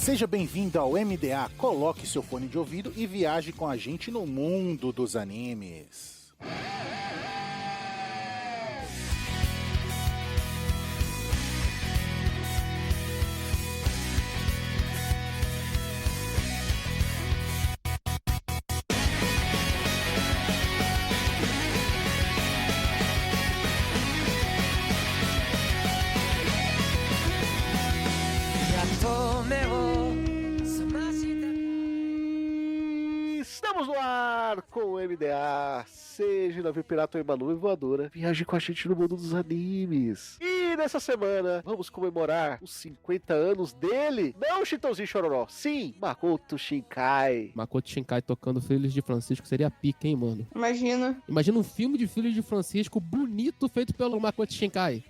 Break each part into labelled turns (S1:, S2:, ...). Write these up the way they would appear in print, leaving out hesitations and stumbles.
S1: Seja bem-vindo ao MDA, coloque seu fone de ouvido e viaje com a gente no mundo dos animes.
S2: Estamos no ar com o MDA. Seja navio pirata ou Emanu e voadora, viaje com a gente no mundo dos animes. E nessa semana vamos comemorar os 50 anos dele. Não Chitãozinho Chororó, sim, Makoto Shinkai.
S3: Makoto Shinkai tocando Filhos de Francisco seria pica, hein, mano? Imagina um filme de Filhos de Francisco bonito feito pelo Makoto Shinkai.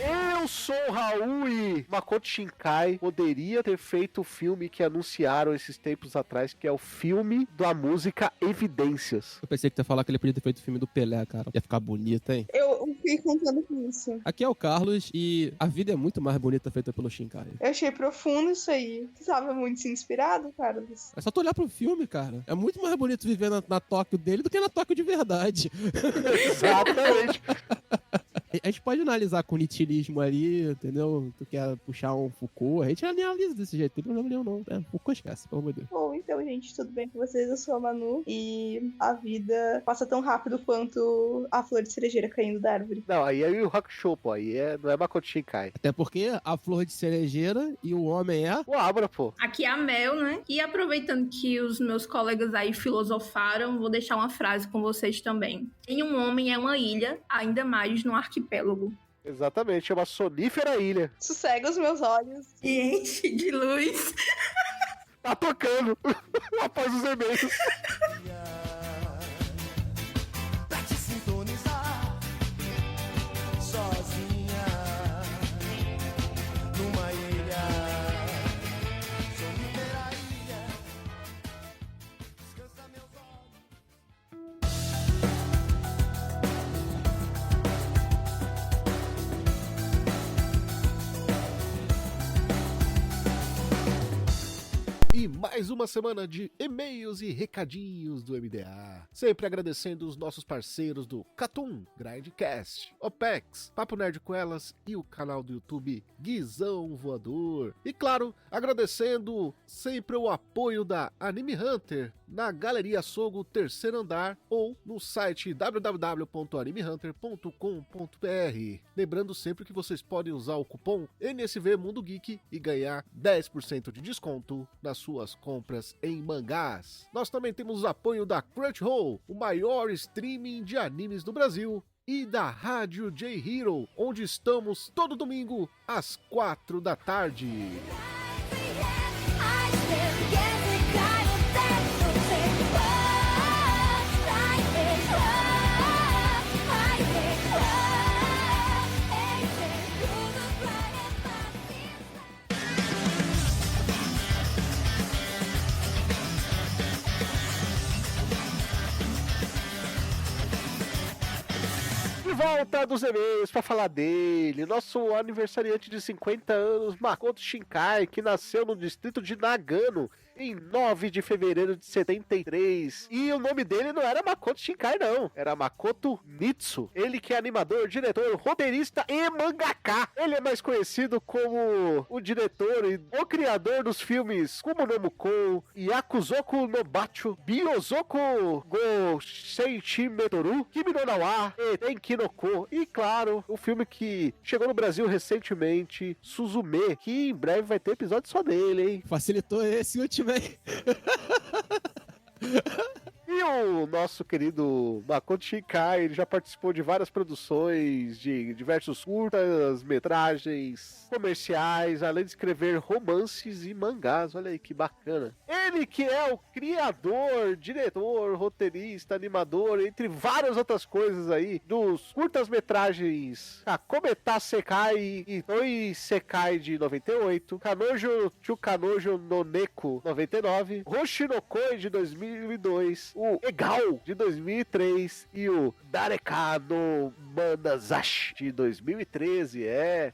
S2: Eu sou Raul e Makoto Shinkai poderia ter feito o filme que anunciaram esses tempos atrás, que é o filme da música Evidências.
S3: Eu pensei que tu ia falar que ele podia ter feito o filme do Pelé, cara. Ia ficar bonito, hein?
S4: Eu fiquei contando com isso.
S3: Aqui é o Carlos e a vida é muito mais bonita feita pelo Shinkai.
S4: Eu achei profundo isso aí. Tu tava muito inspirado, Carlos?
S3: É só tu olhar pro filme, cara. É muito mais bonito viver na Tóquio dele do que na Tóquio de verdade.
S2: Exatamente.
S3: A gente pode analisar com nitilismo ali, entendeu? Tu quer puxar um Foucault, a gente analisa desse jeito, não tem problema nenhum, não. É, Foucault esquece, pelo amor de Deus.
S4: Bom, então, gente, tudo bem com vocês? Eu sou a Manu e a vida passa tão rápido quanto a flor de cerejeira caindo da árvore.
S2: Não, aí é o Rock Show, pô. Aí não é Makoto Shinkai.
S3: Até porque a flor de cerejeira e o homem é...
S2: O Abra, pô.
S5: Aqui é a Mel, né? E aproveitando que os meus colegas aí filosofaram, vou deixar uma frase com vocês também. Nenhum homem é uma ilha, ainda mais num arquipélago.
S2: Exatamente, é uma sonífera ilha.
S4: Sossega os meus olhos.
S5: E enche de luz.
S2: Tá tocando após os e-mails.
S6: Pra te sintonizar sozinha numa ilha, sonífera ilha, descansa meus olhos.
S2: E mais uma semana de e-mails e recadinhos do MDA. Sempre agradecendo os nossos parceiros do Catum, Grindcast, OPEX, Papo Nerd com Elas e o canal do YouTube Guizão Voador. E claro, agradecendo sempre o apoio da Anime Hunter na Galeria Sogo, terceiro andar, ou no site www.animehunter.com.br. Lembrando sempre que vocês podem usar o cupom NSV Mundo Geek e ganhar 10% de desconto nas suas compras em mangás. Nós também temos o apoio da Crunchyroll, o maior streaming de animes do Brasil, e da Rádio J-Hero, onde estamos todo domingo às 4 da tarde. De volta dos e-mails para falar dele, nosso aniversariante de 50 anos, Makoto Shinkai, que nasceu no distrito de Nagano em 9 de fevereiro de 73. E o nome dele não era Makoto Shinkai, não. Era Makoto Mitsu. Ele que é animador, diretor, roteirista e mangaka. Ele é mais conhecido como o diretor e o criador dos filmes Kumo no Mukou, Yakuzoku no Bacho, Biozoku go Seichi Metoru, Kimi no Nawa e Tenki no Ko. E claro, o filme que chegou no Brasil recentemente, Suzume, que em breve vai ter episódio só dele, hein?
S3: Facilitou esse último aí.
S2: E o nosso querido Makoto Shinkai, ele já participou de várias produções, de diversos curtas, metragens, comerciais, além de escrever romances e mangás. Olha aí que bacana. Ele que é o criador, diretor, roteirista, animador, entre várias outras coisas aí, dos curtas-metragens Kometa Sekai e Toi Sekai de 98, Kanojo Chukanojo no Neko 99, Hoshi no Koi de 2002, o o Egal, de 2003, e o Dareka no Manazashi, de 2013,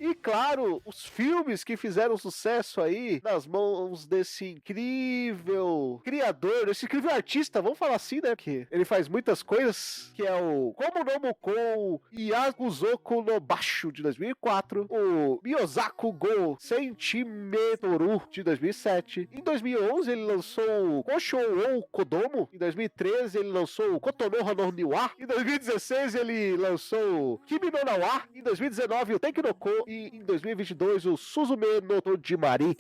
S2: E, claro, os filmes que fizeram sucesso aí nas mãos desse incrível criador, esse incrível artista, vamos falar assim, né? Que ele faz muitas coisas, que é o Komo no Moko Yakuzoku no Basho, de 2004, o Miyozaku Go Sentimetoru, de 2007. Em 2011, ele lançou o Kosho ou Kodomo. Em 2013, ele lançou o Kotonoha no Niwa. Em 2016, ele lançou o Kimi no Nawa. Em 2019, o Tenki no Ko. E em 2022, o Suzume no Tojimari.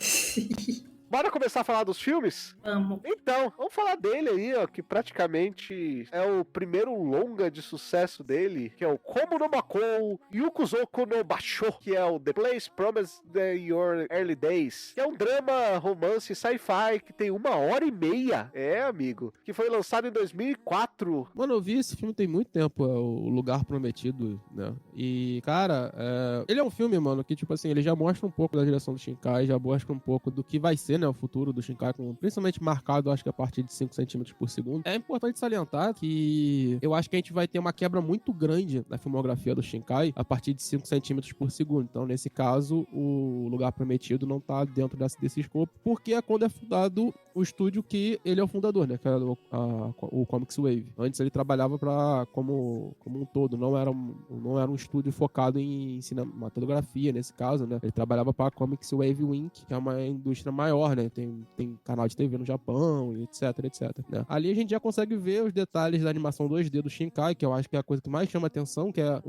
S2: Bora começar a falar dos filmes?
S5: Amo.
S2: Então, vamos falar dele aí, ó, que praticamente é o primeiro longa de sucesso dele, que é o Komo no Makou Yukuzoku no Basho, que é o The Place Promised in Your Early Days, que é um drama, romance, sci-fi, que tem 1h30. Amigo, que foi lançado em 2004.
S3: Mano, eu vi esse filme tem muito tempo, é O Lugar Prometido, né? E, cara, ele é um filme, mano, que, tipo assim, ele já mostra um pouco da direção do Shinkai, já mostra um pouco do que vai ser, né, o futuro do Shinkai, principalmente marcado, acho que a partir de 5 centímetros por segundo. É importante salientar que eu acho que a gente vai ter uma quebra muito grande na filmografia do Shinkai a partir de 5 centímetros por segundo. Então, nesse caso, o Lugar Prometido não tá dentro desse escopo, porque é quando é fundado o estúdio que ele é o fundador, né, que era o Comics Wave. Antes ele trabalhava como um todo, não era um estúdio focado em cinematografia, nesse caso, né. Ele trabalhava para a Comics Wave Inc., que é uma indústria maior, né? Tem canal de TV no Japão, etc, né? Ali a gente já consegue ver os detalhes da animação 2D do Shinkai, que eu acho que é a coisa que mais chama atenção, que é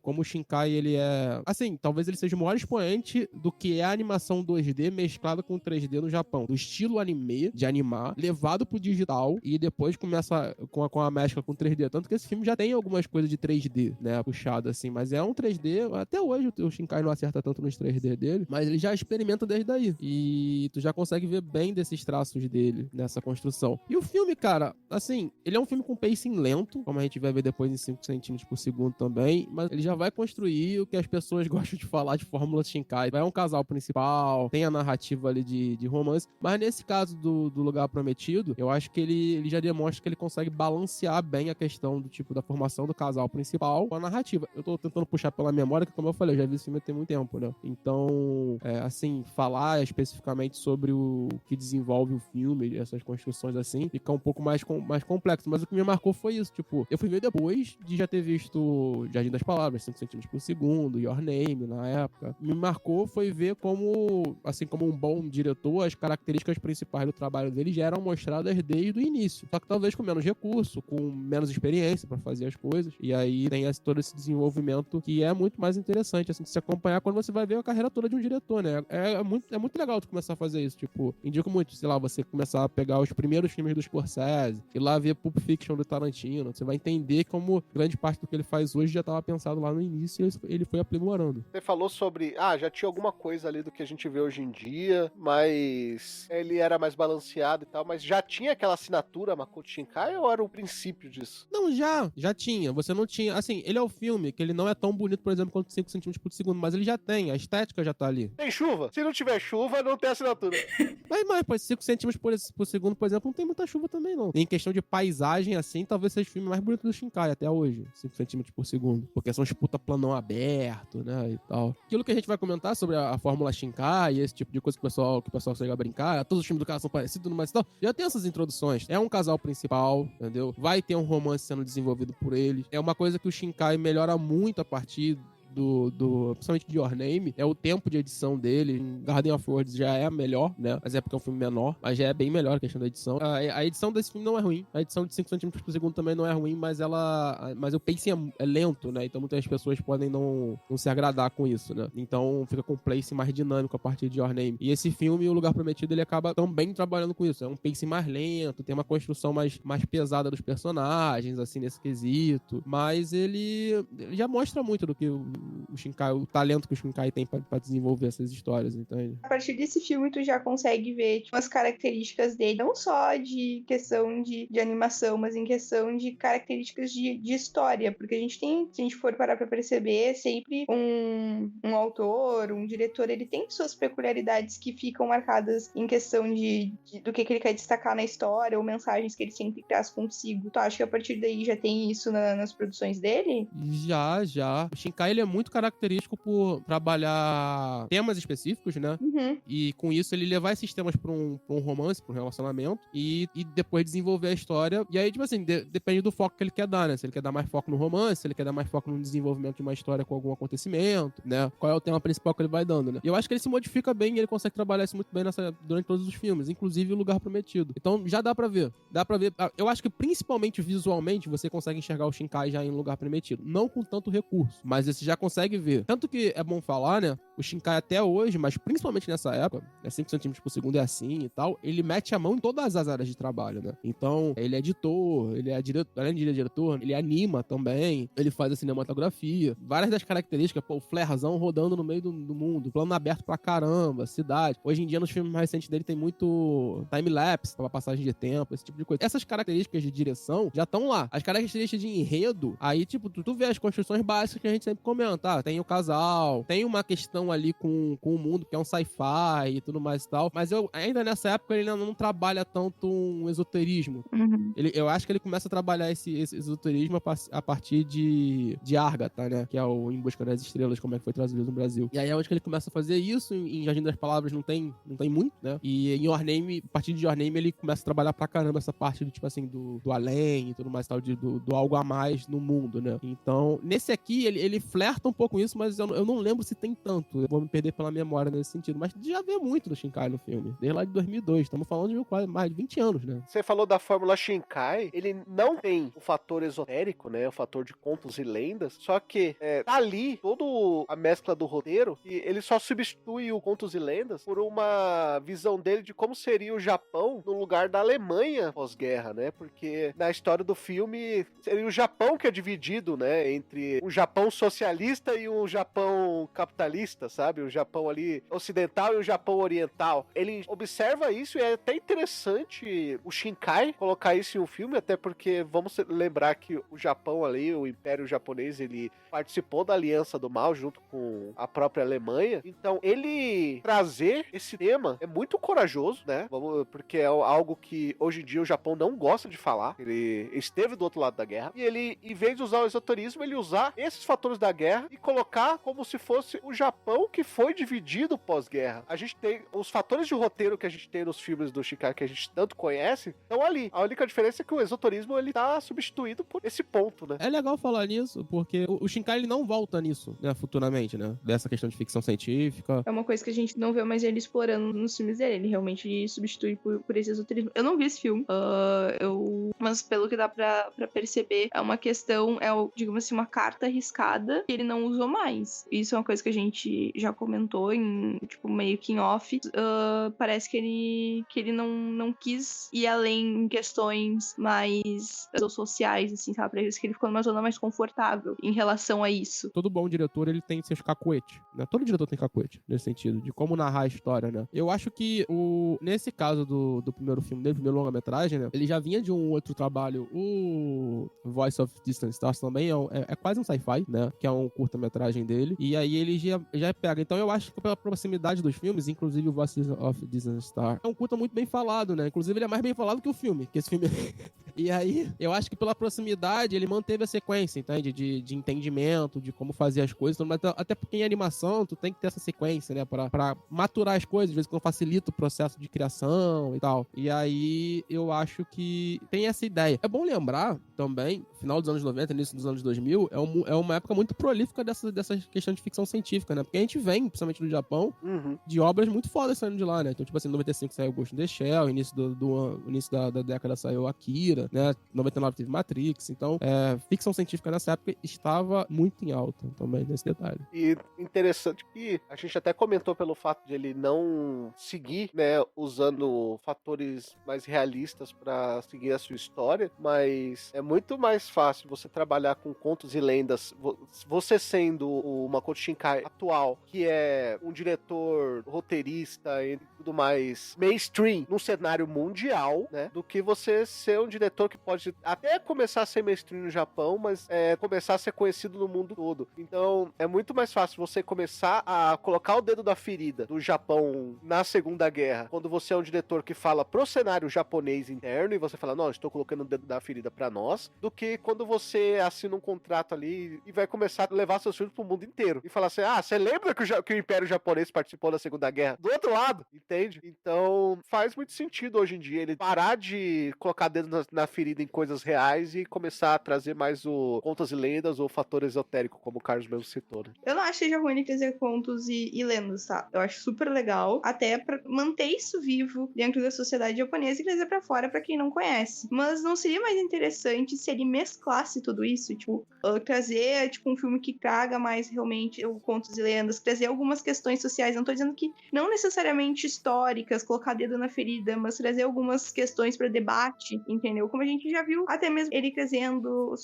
S3: como o Shinkai, ele é... Assim, talvez ele seja o maior expoente do que é a animação 2D mesclada com 3D no Japão. Do estilo anime, de animar, levado pro digital, e depois começa com a mescla com 3D. Tanto que esse filme já tem algumas coisas de 3D, né? Puxado assim, mas é um 3D... Até hoje o Shinkai não acerta tanto nos 3D dele, mas ele já experimenta desde aí. E tu já consegue ver bem desses traços dele nessa construção. E o filme, cara, assim, ele é um filme com pacing lento, como a gente vai ver depois em 5 centímetros por segundo também, mas ele já vai construir o que as pessoas gostam de falar de Fórmula Shinkai. É um casal principal, tem a narrativa ali de romance, mas nesse caso do Lugar Prometido, eu acho que ele já demonstra que ele consegue balancear bem a questão do tipo da formação do casal principal com a narrativa. Eu tô tentando puxar pela memória, que como eu falei, eu já vi esse filme tem muito tempo, né? Então, assim, falar especificamente sobre o que desenvolve o filme, essas construções assim, fica um pouco mais complexo. Mas o que me marcou foi isso, tipo, eu fui ver depois de já ter visto Jardim das Palavras, 5 centímetros por segundo, Your Name, na época. Me marcou foi ver como, assim como um bom diretor, as características principais do trabalho dele já eram mostradas desde o início. Só que talvez com menos recurso, com menos experiência pra fazer as coisas. E aí tem todo esse desenvolvimento que é muito mais interessante, assim, de se acompanhar quando você vai ver a carreira toda de um diretor, né? É muito legal tu começar a fazer isso, tipo, indico muito, sei lá, você começar a pegar os primeiros filmes do Scorsese e lá ver Pulp Fiction do Tarantino, você vai entender como grande parte do que ele faz hoje já estava pensado lá no início e ele foi aprimorando.
S2: Você falou sobre, já tinha alguma coisa ali do que a gente vê hoje em dia, mas ele era mais balanceado e tal, mas já tinha aquela assinatura Makoto Shinkai ou era o princípio disso?
S3: Não, já tinha, você não tinha, assim, ele é o filme que ele não é tão bonito, por exemplo, quanto 5 centímetros por segundo, mas ele já tem, a estética já tá ali.
S2: Tem chuva? Se não tiver chuva, não tem assinatura.
S3: Mas 5 centímetros por segundo, por exemplo, não tem muita chuva também, não. Em questão de paisagem, assim, talvez seja o filme mais bonito do Shinkai até hoje, 5 centímetros por segundo. Porque são puta planão aberto, né, e tal. Aquilo que a gente vai comentar sobre a fórmula Shinkai e esse tipo de coisa que o pessoal chega a brincar, todos os filmes do cara são parecidos, mas tal, já tem essas introduções. É um casal principal, entendeu? Vai ter um romance sendo desenvolvido por eles. É uma coisa que o Shinkai melhora muito a partir principalmente de Your Name, é o tempo de edição dele. Em Garden of Words já é melhor, né? Mas é porque é um filme menor, mas já é bem melhor a questão da edição. A edição desse filme não é ruim. A edição de 5 centímetros por segundo também não é ruim, mas o pacing é lento, né? Então muitas pessoas podem não se agradar com isso, né? Então fica com um pacing mais dinâmico a partir de Your Name. E esse filme, O Lugar Prometido, ele acaba também trabalhando com isso. É um pacing mais lento, tem uma construção mais pesada dos personagens, assim, nesse quesito. Mas ele já mostra muito do que o Shinkai, o talento que o Shinkai tem pra desenvolver essas histórias, entende?
S4: A partir desse filme, tu já consegue ver tipo, as características dele, não só de questão de animação, mas em questão de características de história, porque a gente tem, se a gente for parar pra perceber, sempre um autor, um diretor, ele tem suas peculiaridades que ficam marcadas em questão do que ele quer destacar na história, ou mensagens que ele sempre traz consigo. Tu acha que a partir daí já tem isso nas produções dele?
S3: Já. O Shinkai, ele é muito característico por trabalhar temas específicos, né?
S4: Uhum.
S3: E com isso ele levar esses temas pra um romance, pra um relacionamento, e depois desenvolver a história. E aí, tipo assim, depende do foco que ele quer dar, né? Se ele quer dar mais foco no romance, se ele quer dar mais foco no desenvolvimento de uma história com algum acontecimento, né? Qual é o tema principal que ele vai dando, né? E eu acho que ele se modifica bem e ele consegue trabalhar isso muito bem durante todos os filmes, inclusive O Lugar Prometido. Então já dá pra ver. Eu acho que principalmente visualmente você consegue enxergar o Shinkai já em Lugar Prometido. Não com tanto recurso, mas você já consegue ver. Tanto que é bom falar, né? O Shinkai até hoje, mas principalmente nessa época, 5 centímetros por segundo é assim e tal, ele mete a mão em todas as áreas de trabalho, né? Então, ele é editor, ele é diretor, além de diretor, ele anima também, ele faz a cinematografia, várias das características, pô, o flarzão rodando no meio do mundo, plano aberto pra caramba, cidade. Hoje em dia, nos filmes mais recentes dele, tem muito time-lapse pra passagem de tempo, esse tipo de coisa. Essas características de direção já estão lá. As características de enredo, aí, tipo, tu vê as construções básicas que a gente sempre comenta. Tem o casal, tem uma questão ali com o mundo, que é um sci-fi e tudo mais e tal. Mas ainda nessa época, ele não trabalha tanto um esoterismo.
S4: Uhum.
S3: Eu acho que ele começa a trabalhar esse esoterismo a partir de Agatha, né? Que é o Em Busca das Estrelas, como é que foi traduzido no Brasil. E aí é onde que ele começa a fazer isso. Em Jardim das Palavras não tem muito, né? E em Your Name, a partir de Your Name, ele começa a trabalhar pra caramba essa parte do, tipo assim, do além e tudo mais e tal, do algo a mais no mundo, né? Então, nesse aqui, ele flerta um pouco com isso, mas eu não lembro se tem tanto. Eu vou me perder pela memória nesse sentido. Mas já vê muito do Shinkai no filme. Desde lá de 2002. Estamos falando de quase mais de 20 anos, né?
S2: Você falou da fórmula Shinkai, ele não tem o fator esotérico, né? O fator de contos e lendas, só que tá ali toda a mescla do roteiro e ele só substitui o contos e lendas por uma visão dele de como seria o Japão no lugar da Alemanha pós-guerra, né? Porque na história do filme seria o Japão que é dividido, né? Entre um Japão socialista e um Japão capitalista, sabe? O Japão ali ocidental e o Japão oriental. Ele observa isso e é até interessante o Shinkai colocar isso em um filme, até porque vamos lembrar que o Japão ali, o Império Japonês, ele participou da Aliança do Mal junto com a própria Alemanha. Então, ele trazer esse tema é muito corajoso, né? Porque é algo que hoje em dia o Japão não gosta de falar. Ele esteve do outro lado da guerra. E ele, em vez de usar o esoterismo, ele usar esses fatores da guerra e colocar como se fosse o Japão que foi dividido pós-guerra. A gente tem os fatores de roteiro que a gente tem nos filmes do Shinkai que a gente tanto conhece, estão ali. A única diferença é que o esoterismo ele tá substituído por esse ponto, né?
S3: É legal falar nisso, porque o Shinkai ele não volta nisso, né, futuramente, né? Dessa questão de ficção científica.
S4: É uma coisa que a gente não vê mais ele explorando nos filmes dele. Ele realmente substitui por esse esoterismo. Eu não vi esse filme, mas pelo que dá pra perceber, é uma questão, digamos assim, uma carta arriscada que ele não usou mais. Isso é uma coisa que a gente já comentou tipo, meio que em off. Parece que ele não quis ir além em questões mais sociais, assim, sabe? Parece que ele ficou numa zona mais confortável em relação a isso.
S3: Todo bom diretor, ele tem seus cacuetes, né? Todo diretor tem cacuete, nesse sentido, de como narrar a história, né? Eu acho que nesse caso do primeiro filme dele, primeiro longa-metragem, né? Ele já vinha de um outro trabalho, o Voice of Distant Stars também é quase um sci-fi, né? Que é um curta-metragem dele. E aí ele já pega. Então eu acho que pela proximidade dos filmes, inclusive o Voice of Distant Stars, é um curta muito bem falado, né? Inclusive ele é mais bem falado que o filme, que esse filme... E aí, eu acho que pela proximidade, ele manteve a sequência, entende? De entendimento, de como fazer as coisas. Até porque em animação, tu tem que ter essa sequência, né? Pra maturar as coisas, às vezes quando facilita o processo de criação e tal. E aí, eu acho que tem essa ideia. É bom lembrar também, final dos anos 90, início dos anos 2000, é uma época muito prolífica dessa questão de ficção científica, né? Porque a gente vem, principalmente do Japão, de obras muito fodas saindo de lá, né? Então, tipo assim, em 95 saiu Ghost in the Shell, início da década saiu Akira, ainda, né? 99 teve Matrix, então ficção científica nessa época estava muito em alta também, nesse detalhe.
S2: E interessante que a gente até comentou pelo fato de ele não seguir, né, usando fatores mais realistas para seguir a sua história, mas é muito mais fácil você trabalhar com contos e lendas, você sendo o Makoto Shinkai atual, que é um diretor, roteirista e tudo mais mainstream num cenário mundial, né, do que você ser um diretor que pode até começar a ser mainstream no Japão, mas começar a ser conhecido no mundo todo. Então, é muito mais fácil você começar a colocar o dedo da ferida do Japão na Segunda Guerra, quando você é um diretor que fala pro cenário japonês interno e você fala, não, estou colocando o dedo da ferida pra nós, do que quando você assina um contrato ali e vai começar a levar seus filmes pro mundo inteiro e falar assim, você lembra que o Império Japonês participou da Segunda Guerra? Do outro lado, entende? Então, faz muito sentido hoje em dia ele parar de colocar dedo na ferida em coisas reais e começar a trazer mais o contas e lendas ou fator esotérico, como o Carlos mesmo citou, né?
S4: Eu não acho que seja ruim ele trazer contos e lendas, tá? Eu acho super legal, até pra manter isso vivo dentro da sociedade japonesa e trazer pra fora pra quem não conhece. Mas não seria mais interessante se ele mesclasse tudo isso? Tipo, trazer um filme que traga mais realmente o contos e lendas, trazer algumas questões sociais. Não tô dizendo que não necessariamente históricas, colocar dedo na ferida, mas trazer algumas questões pra debate, entendeu? Como a gente já viu, até mesmo ele trazendo,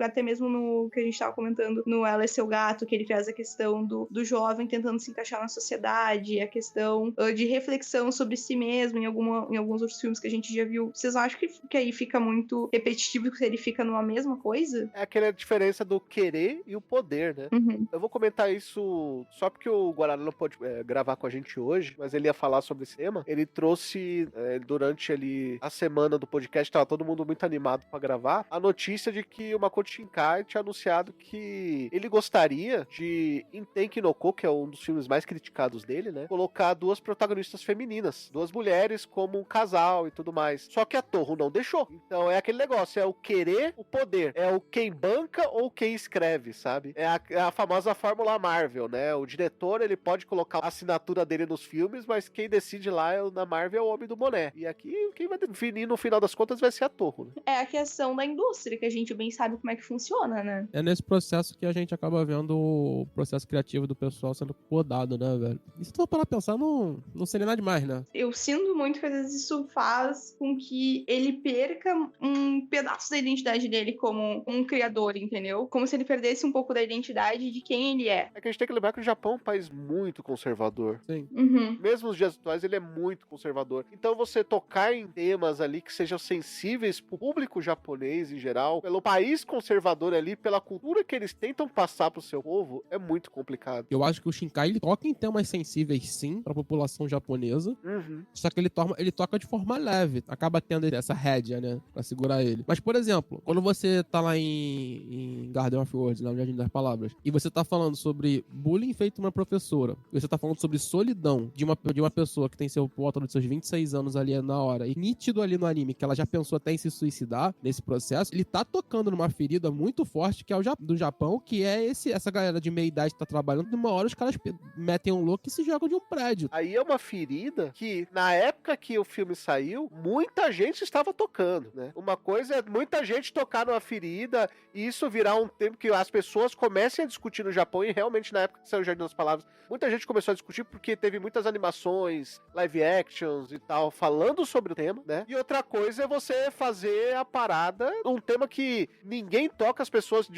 S4: até mesmo no que a gente tava comentando, no Ela é Seu Gato, que ele traz a questão do jovem tentando se encaixar na sociedade, a questão de reflexão sobre si mesmo em alguns outros filmes que a gente já viu. Vocês acham que aí fica muito repetitivo, que ele fica numa mesma coisa?
S2: É aquela diferença do querer e o poder, né?
S4: Uhum.
S2: Eu vou comentar isso só porque o Guarani não pôde gravar com a gente hoje, mas ele ia falar sobre esse tema. Ele trouxe, durante ali a semana do podcast, tava todo mundo muito animado pra gravar, a notícia de que o Makoto Shinkai tinha anunciado que ele gostaria de, em Tenki no Ko, que é um dos filmes mais criticados dele, né, colocar duas protagonistas femininas, duas mulheres como um casal e tudo mais. Só que a Toho não deixou. Então é aquele negócio, é o querer, o poder. É o quem banca ou quem escreve, sabe? É a famosa fórmula Marvel, né? O diretor, ele pode colocar a assinatura dele nos filmes, mas quem decide lá na Marvel é o homem do boné. E aqui, quem vai definir no final das contas vai ser a Toho, né?
S4: É a questão da indústria, que a gente bem sabe como é que funciona, né?
S3: É nesse processo que a gente acaba vendo o processo criativo do pessoal sendo podado, né, velho? E se tu for parar pra pensar, não seria nada demais, né?
S4: Eu sinto muito que às vezes isso faz com que ele perca um pedaço da identidade dele como um criador, entendeu? Como se ele perdesse um pouco da identidade de quem ele é.
S2: É que a gente tem que lembrar que o Japão é um país muito conservador.
S3: Sim.
S4: Uhum.
S2: Mesmo nos dias atuais, ele é muito conservador. Então você tocar em temas ali que sejam sensíveis pro público japonês em geral, pelo país conservador ali, pela cultura que eles tentam passar pro seu povo, é muito complicado.
S3: Eu acho que o Shinkai, ele toca em temas sensíveis, sim, pra população japonesa,
S2: Uhum.
S3: só que ele toca de forma leve, acaba tendo essa rédea, né, pra segurar ele. Mas, por exemplo, quando você tá lá em Garden of Words, na Jardim das Palavras, e você tá falando sobre bullying feito uma professora, e você tá falando sobre solidão de uma pessoa que tem por volta dos seus 26 anos ali na hora, e nítido ali no anime que ela já pensou até em se suicidar nesse processo, ele tá tocando numa ferida muito forte que é do Japão, que é essa galera de meia idade que tá trabalhando, de uma hora os caras metem um louco e se jogam de um prédio.
S2: Aí é uma ferida que, na época que o filme saiu, muita gente estava tocando, né? Uma coisa é muita gente tocar numa ferida e isso virar um tempo que as pessoas comecem a discutir no Japão, e realmente na época que saiu o Jardim das Palavras, muita gente começou a discutir porque teve muitas animações, live actions e tal, falando sobre o tema, né? E outra coisa é você fazer a parada, um tema que ninguém toca, as pessoas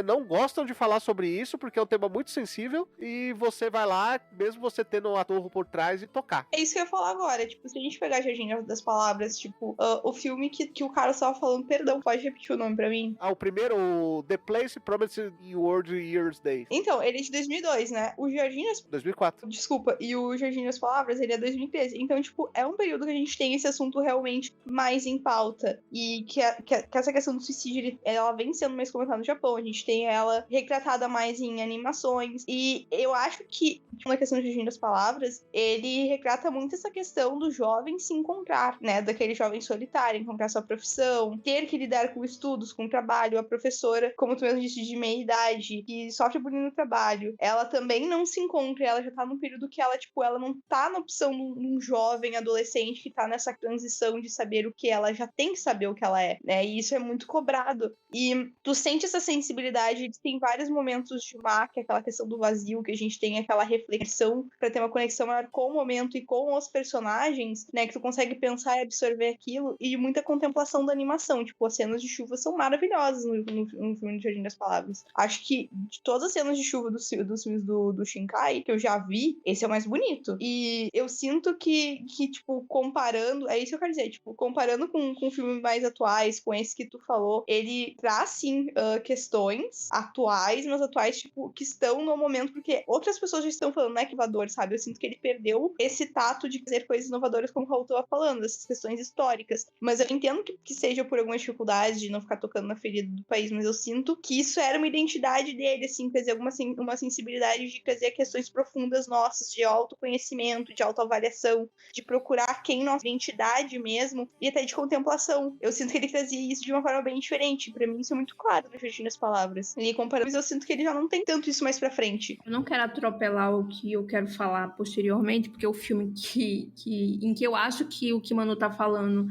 S2: não gostam de falar sobre isso, porque é um tema muito sensível, e você vai lá, mesmo você tendo um ator por trás, e tocar.
S4: É isso que eu ia falar agora, tipo, se a gente pegar Jardim das Palavras, tipo, o filme que o cara estava falando, perdão, pode repetir o nome pra mim?
S2: O primeiro, o The Place Promised World Years Days.
S4: Então, ele é de 2002, né? O Jardim das...
S2: 2004.
S4: Desculpa, e o Jardim das Palavras, ele é 2013. Então, tipo, é um período que a gente tem esse assunto realmente mais em pauta. E que essa questão do suicídio, ela vem sendo mais comentada no Japão. A gente tem ela retratada mais em animações. E eu acho que, na questão do Jardim das Palavras, ele retrata muito essa questão do jovem se encontrar, né? Daquele jovem solitário, encontrar sua profissão, ter que lidar com estudos, com trabalho. A professora, como tu mesmo disse, de meia idade, que sofre bullying no trabalho, ela também não se encontra, ela já tá num período que ela, tipo, ela não tá na opção de um jovem adolescente que tá nessa transição de saber o que ela já tem que saber o que ela é, né? E isso é muito cobrado. E tu sente essa sensibilidade, tem vários momentos de Má, que é aquela questão do vazio, que a gente tem aquela reflexão pra ter uma conexão maior com o momento e com os personagens, né? Que tu consegue pensar e absorver aquilo, e muita contemplação da animação. Tipo, as cenas de chuva são maravilhosas no filme do Jardim das Palavras. Acho que de todas as cenas de chuva dos filmes do Shinkai, que eu já vi, esse é o mais bonito. E eu sinto que tipo, comparando, é isso que eu quero dizer, tipo, comparando com filmes mais atuais, com esse que tu falou, ele traz, sim, questões atuais, mas atuais, tipo, que estão no momento, porque outras pessoas já estão falando, né, que inovador, sabe? Eu sinto que ele perdeu esse tato de fazer coisas inovadoras, como o Raul estava falando, essas questões históricas. Mas eu entendo que seja por alguma dificuldade de não ficar tocando na ferida do país, mas eu sinto que isso era uma identidade dele, assim, trazer uma sensibilidade de trazer questões profundas nossas, de autoconhecimento, de autoavaliação, de procurar quem nossa identidade mesmo, e até de contemplação. Eu sinto que ele trazia isso de uma forma bem diferente. Pra mim, isso é muito claro no Jardim das Palavras. E comparando, mas eu sinto que ele já não tem tanto isso mais pra frente.
S5: Eu não quero atropelar o que eu quero falar posteriormente, porque o filme em que eu acho que o que Manu tá falando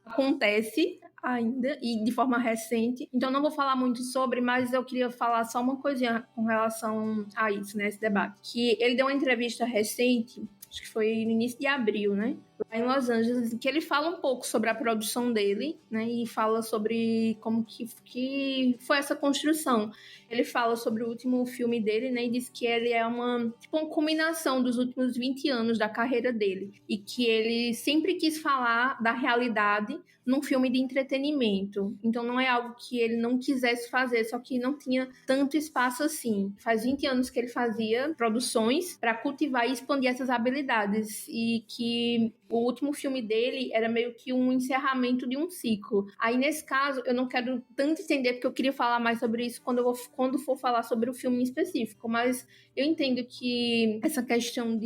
S5: acontece ainda, e de forma recente. Então não vou falar muito sobre, mas eu queria falar só uma coisinha com relação a isso, né, esse debate. Que ele deu uma entrevista recente, acho que foi no início de abril, né, lá em Los Angeles, que ele fala um pouco sobre a produção dele, né, e fala sobre como que foi essa construção. Ele fala sobre o último filme dele, né, e diz que ele é uma culminação dos últimos 20 anos da carreira dele, e que ele sempre quis falar da realidade num filme de entretenimento. Então não é algo que ele não quisesse fazer, só que não tinha tanto espaço assim. Faz 20 anos que ele fazia produções para cultivar e expandir essas habilidades, e que o último filme dele era meio que um encerramento de um ciclo. Aí, nesse caso, eu não quero tanto entender, porque eu queria falar mais sobre isso quando for falar sobre o filme em específico, mas eu entendo que essa questão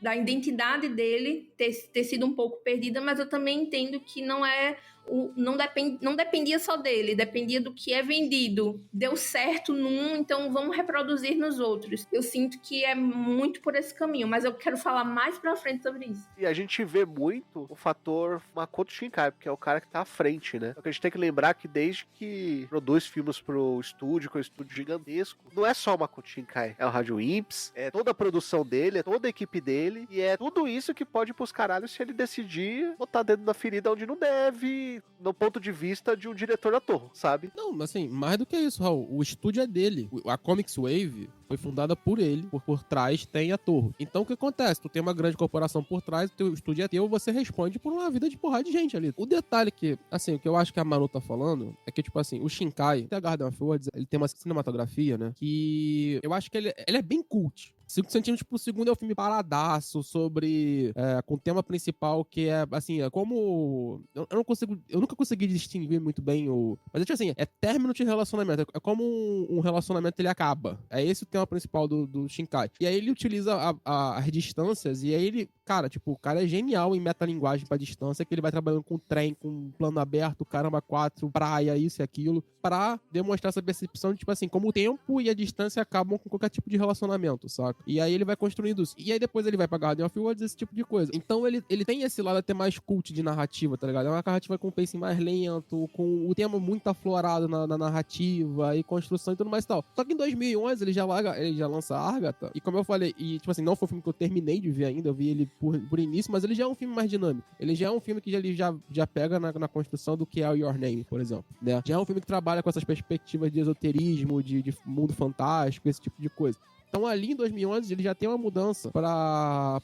S5: da identidade dele ter sido um pouco perdida, mas eu também entendo que não dependia só dele, dependia do que é vendido. Deu certo num, então vamos reproduzir nos outros. Eu sinto que é muito por esse caminho, mas eu quero falar mais pra frente sobre isso.
S2: E a gente vê muito o fator Makoto Shinkai, porque é o cara que tá à frente, né? Só que a gente tem que lembrar que desde que produz filmes pro estúdio, que é um estúdio gigantesco, não é só o Makoto Shinkai, é o Rádio Imps, é toda a produção dele, é toda a equipe dele, e é tudo isso que pode ir pros caralhos se ele decidir botar dedo na ferida onde não deve, no ponto de vista de um diretor-ator, sabe?
S3: Não, mas assim, mais do que isso, Raul, o estúdio é dele. A Comics Wave foi fundada por ele, por trás tem a Torre. Então o que acontece? Tu tem uma grande corporação por trás, o teu estúdio é teu, você responde por uma vida de porrada de gente ali. O detalhe que, assim, o que eu acho que a Manu tá falando é que, tipo assim, o Shinkai, até a Garden of Words, ele tem uma cinematografia, né, que eu acho que ele é bem cult. 5 centímetros por segundo é um filme paradaço sobre com o tema principal que é assim, é como eu nunca consegui distinguir muito bem mas é tipo assim, é término de relacionamento, é como um relacionamento ele acaba, é esse o tema principal do Shinkai, e aí ele utiliza as distâncias, e aí ele, cara, tipo, o cara é genial em metalinguagem pra distância, que ele vai trabalhando com trem, com plano aberto, caramba, 4, praia, isso e aquilo, pra demonstrar essa percepção de, tipo assim, como o tempo e a distância acabam com qualquer tipo de relacionamento, saca? E aí ele vai construindo isso. E aí depois ele vai pra Garden of Words, esse tipo de coisa. Então ele tem esse lado até mais cult de narrativa, tá ligado? É uma narrativa com um pacing mais lento, com o tema muito aflorado na narrativa e construção e tudo mais e tal. Só que em 2011 ele já lança Agatha, e como eu falei, e tipo assim, não foi um filme que eu terminei de ver ainda, eu vi ele por início, mas ele já é um filme mais dinâmico. Ele já é um filme que ele já pega na construção do que é o Your Name, por exemplo, né? Já é um filme que trabalha com essas perspectivas de esoterismo, de mundo fantástico, esse tipo de coisa. Então ali em 2011 ele já tem uma mudança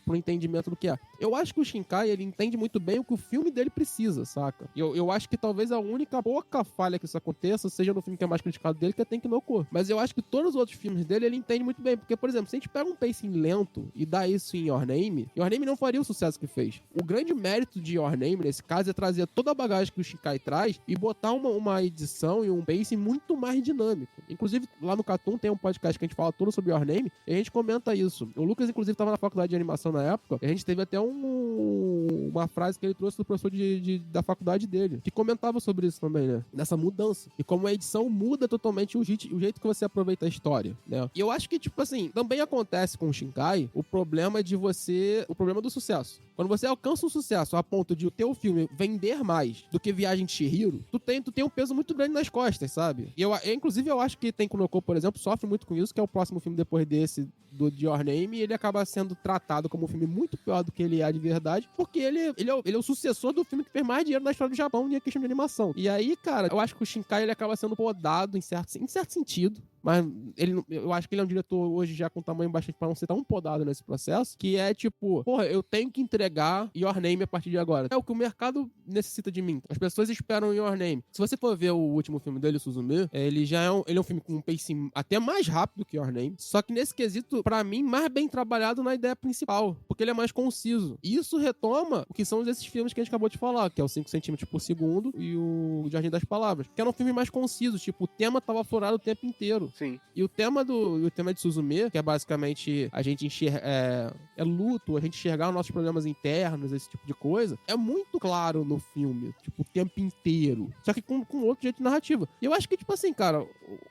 S3: pro entendimento do que é. Eu acho que o Shinkai, ele entende muito bem o que o filme dele precisa, saca? Eu acho que talvez a única pouca falha que isso aconteça seja no filme que é mais criticado dele, que é Tenki no Ko. Mas eu acho que todos os outros filmes dele, ele entende muito bem. Porque, por exemplo, se a gente pega um pacing lento e dá isso em Your Name não faria o sucesso que fez. O grande mérito de Your Name, nesse caso, é trazer toda a bagagem que o Shinkai traz e botar uma edição e um pacing muito mais dinâmico. Inclusive, lá no Cartoon tem um podcast que a gente fala todo sobre Your Name, Name, e a gente comenta isso. O Lucas, inclusive, estava na faculdade de animação na época, e a gente teve até uma frase que ele trouxe do professor da faculdade dele, que comentava sobre isso também, né? Dessa mudança. E como a edição muda totalmente o jeito que você aproveita a história, né? E eu acho que, tipo assim, também acontece com o Shinkai o problema do sucesso. Quando você alcança um sucesso a ponto de o teu filme vender mais do que Viagem de Chihiro, tu tem um peso muito grande nas costas, sabe? E inclusive, eu acho que Tenkunoko, por exemplo, sofre muito com isso, que é o próximo filme depois desse, do Your Name, e ele acaba sendo tratado como um filme muito pior do que ele é de verdade, porque ele é o sucessor do filme que fez mais dinheiro na história do Japão em questão de animação. E aí, cara, eu acho que o Shinkai, ele acaba sendo podado em certo sentido, mas eu acho que ele é um diretor hoje já com tamanho bastante pra não ser tão podado nesse processo, que é tipo, porra, eu tenho que entregar Your Name a partir de agora. É o que o mercado necessita de mim. As pessoas esperam Your Name. Se você for ver o último filme dele, Suzume, ele é um filme com um pacing até mais rápido que Your Name, só que nesse quesito, pra mim, mais bem trabalhado na ideia principal, porque ele é mais conciso. E isso retoma o que são esses filmes que a gente acabou de falar, que é o 5 centímetros por segundo e o Jardim das Palavras, que eram filmes mais concisos, tipo, o tema tava aflorado o tempo inteiro.
S2: Sim.
S3: E o tema de Suzume, que é basicamente a gente é luto, a gente enxergar os nossos problemas internos, esse tipo de coisa, é muito claro no filme, tipo, o tempo inteiro. Só que com outro jeito de narrativa. E eu acho que, tipo assim, cara,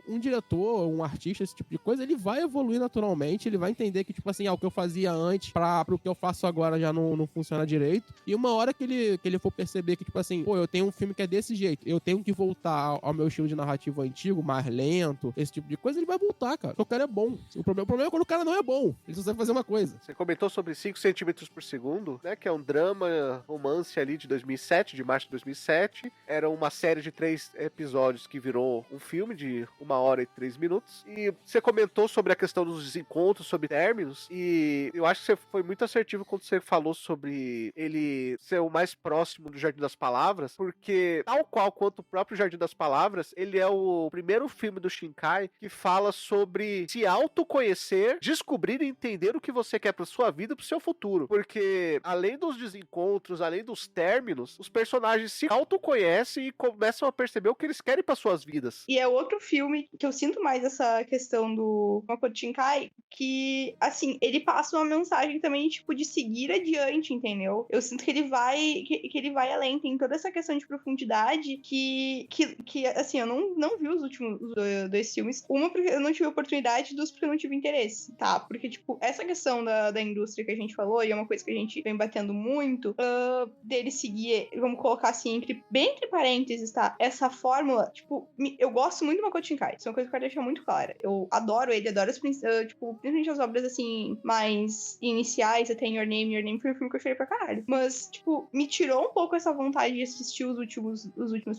S3: um diretor, um artista, esse tipo de coisa, ele vai evoluir naturalmente, ele vai entender que, tipo assim, o que eu fazia antes pro que eu faço agora já não funciona direito. E uma hora que ele for perceber que, tipo assim, pô, eu tenho um filme que é desse jeito, eu tenho que voltar ao meu estilo de narrativa antigo, mais lento, esse tipo de coisa, ele vai voltar, cara. Porque o cara é bom. O problema é quando o cara não é bom. Ele só sabe fazer uma coisa.
S2: Você comentou sobre 5 centímetros por segundo, né? Que é um drama, romance ali de 2007, de março de 2007. Era uma série de 3 episódios que virou um filme de 1 hora e 3 minutos. E você comentou sobre a questão dos desencontros, sobre términos. E eu acho que você foi muito assertivo quando você falou sobre ele ser o mais próximo do Jardim das Palavras, porque, tal qual quanto o próprio Jardim das Palavras, ele é o primeiro filme do Shinkai que fala sobre se autoconhecer, descobrir e entender o que você quer pra sua vida e pro seu futuro. Porque, além dos desencontros, além dos términos, os personagens se autoconhecem e começam a perceber o que eles querem para suas vidas.
S4: E é outro filme que eu sinto mais essa questão do Makoto Shinkai, que, assim, ele passa uma mensagem também, tipo, de seguir adiante, entendeu? Eu sinto que ele vai além, tem toda essa questão de profundidade que assim, eu não vi os últimos 2 filmes. Uma porque eu não tive oportunidade, 2 porque eu não tive interesse, tá? Porque, tipo, essa questão da indústria que a gente falou, e é uma coisa que a gente vem batendo muito, dele seguir, vamos colocar assim, bem entre parênteses, tá? Essa fórmula, tipo, eu gosto muito do Makoto Shinkai. Isso é uma coisa que eu quero deixar muito clara. Eu adoro ele, adoro principalmente as obras, assim, mais iniciais, até Your Name foi um filme que eu chorei pra caralho. Mas, tipo, me tirou um pouco essa vontade de assistir os últimos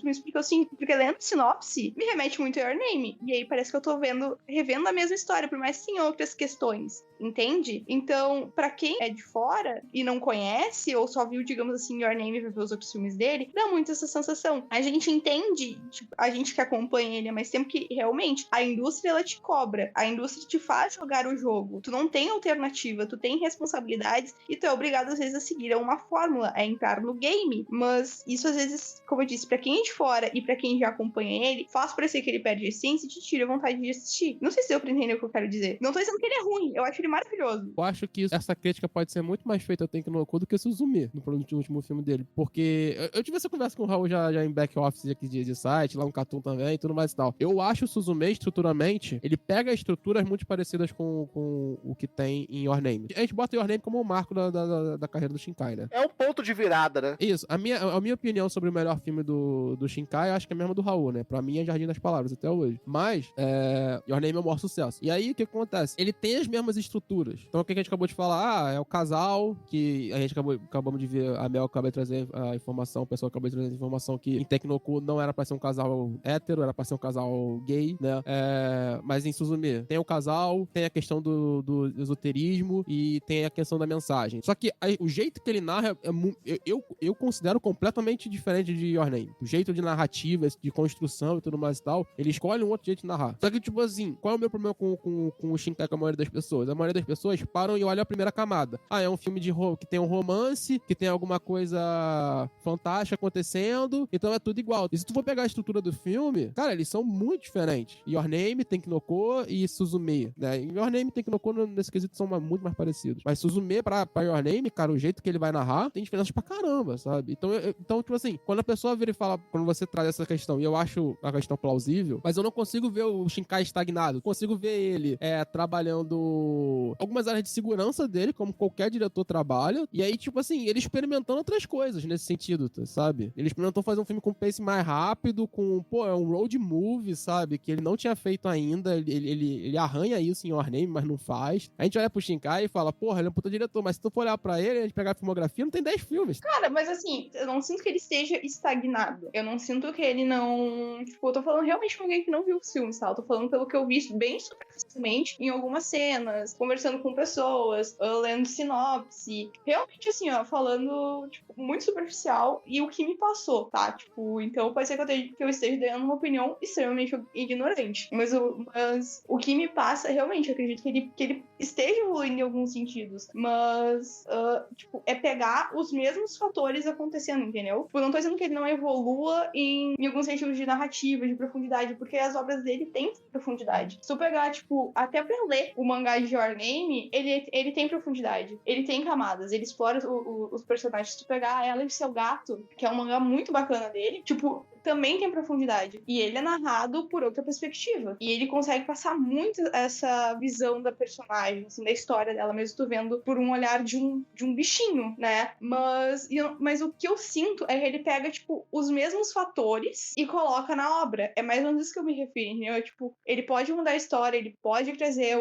S4: filmes, porque lendo sinopse, me remete muito a Your Name. E aí parece que eu tô revendo a mesma história, por mais que tenha outras questões, entende? Então, pra quem é de fora e não conhece, ou só viu, digamos assim, Your Name e viu os outros filmes dele, dá muito essa sensação. A gente entende, tipo, a gente que acompanha ele há mais tempo, que realmente a indústria, ela te cobra. A indústria te faz jogar o jogo. Tu não tem alternativa, tu tem responsabilidades e tu é obrigado, às vezes, a seguir uma fórmula, a entrar no game. Mas isso, às vezes, como eu disse, pra quem é de fora e pra quem já acompanha ele, faz parecer que ele perde a essência e te tira a vontade de assistir. Não sei se deu pra entender o que eu quero dizer. Não tô dizendo que ele é ruim, eu acho ele maravilhoso.
S3: Eu acho que essa crítica pode ser muito mais feita a Tenkunoko do que Suzume no último filme dele. Porque eu tive essa conversa com o Raul já em back-office aqui de site, lá no Cartoon também e tudo mais e tal. Eu acho o Suzume, estruturalmente, ele pega estruturas muito parecidas com o que tem em Your Name. A gente bota Your Name como o marco da carreira do Shinkai, né?
S2: É um ponto de virada, né?
S3: Isso. A minha opinião sobre o melhor filme do Shinkai, eu acho que é a mesma do Raul, né? Pra mim é Jardim das Palavras até hoje. Mas, Your Name é o maior sucesso. E aí, o que acontece? Ele tem as mesmas estruturas. Então, o que a gente acabou de falar? É o casal, que a gente acabamos de ver, a Mel acabou de trazer a informação, o pessoal acabou de trazer a informação que em Tenkunoko não era pra ser um casal hétero, era pra ser um casal gay, né? Mas em Suzume tem o casal, tem a questão do esoterismo e tem a questão da mensagem. Só que o jeito que ele narra, eu considero completamente diferente de Your Name. O jeito de narrativa, de construção e tudo mais e tal, ele escolhe um outro jeito de narrar. Só Só que, tipo assim, qual é o meu problema com o Shinkai com a maioria das pessoas? A maioria das pessoas param e olham a primeira camada. Ah, é um filme que tem um romance, que tem alguma coisa fantástica acontecendo, então é tudo igual. E se tu for pegar a estrutura do filme, cara, eles são muito diferentes. Your Name, Tenkinoko e Suzume, né? Your Name e Tenkinoko, nesse quesito, são muito mais parecidos. Mas Suzume pra Your Name, cara, o jeito que ele vai narrar, tem diferenças pra caramba, sabe? Então, tipo assim, quando a pessoa vira e fala, quando você traz essa questão, e eu acho a questão plausível, mas eu não consigo ver o Shinkai estagnado. Consigo ver ele trabalhando algumas áreas de segurança dele, como qualquer diretor trabalha, e aí, tipo assim, ele experimentando outras coisas nesse sentido, sabe? Ele experimentou fazer um filme com pace mais rápido, é um road movie, sabe? Que ele não tinha feito ainda, ele arranha isso em Your Name, mas não faz. A gente olha pro Shinkai e fala, porra, ele é um puta diretor, mas se tu for olhar pra ele, a gente pegar a filmografia, não tem 10 filmes.
S4: Cara, mas assim, eu não sinto que ele esteja estagnado. Eu não sinto que ele não... Tipo, eu tô falando realmente com alguém que não viu os filmes, tá? Eu tô falando pelo que eu vi bem superficialmente em algumas cenas, conversando com pessoas, lendo sinopse. Realmente, assim, ó, falando, tipo, muito superficial e o que me passou, tá? Tipo, então pode ser que eu esteja dando uma opinião extremamente ignorante. Mas o que me passa, realmente, eu acredito que ele esteja evoluindo em alguns sentidos. Mas, tipo, é pegar os mesmos fatores acontecendo, entendeu? Tipo, eu não tô dizendo que ele não evolua em alguns sentidos de narrativa, de profundidade, porque as obras dele têm profundidade. Se tu pegar, tipo, até pra ler o mangá de Your Name, ele tem profundidade. Ele tem camadas, ele explora os personagens. Se tu pegar Ela e Seu Gato, que é um mangá muito bacana dele, tipo, também tem profundidade. E ele é narrado por outra perspectiva. E ele consegue passar muito essa visão da personagem, assim, da história dela, mesmo tu vendo por um olhar de um bichinho, né? Mas o que eu sinto é que ele pega, tipo, os mesmos fatores e coloca na obra. É mais ou menos isso que eu me refiro, entendeu? É, tipo, ele pode mudar a história, ele pode trazer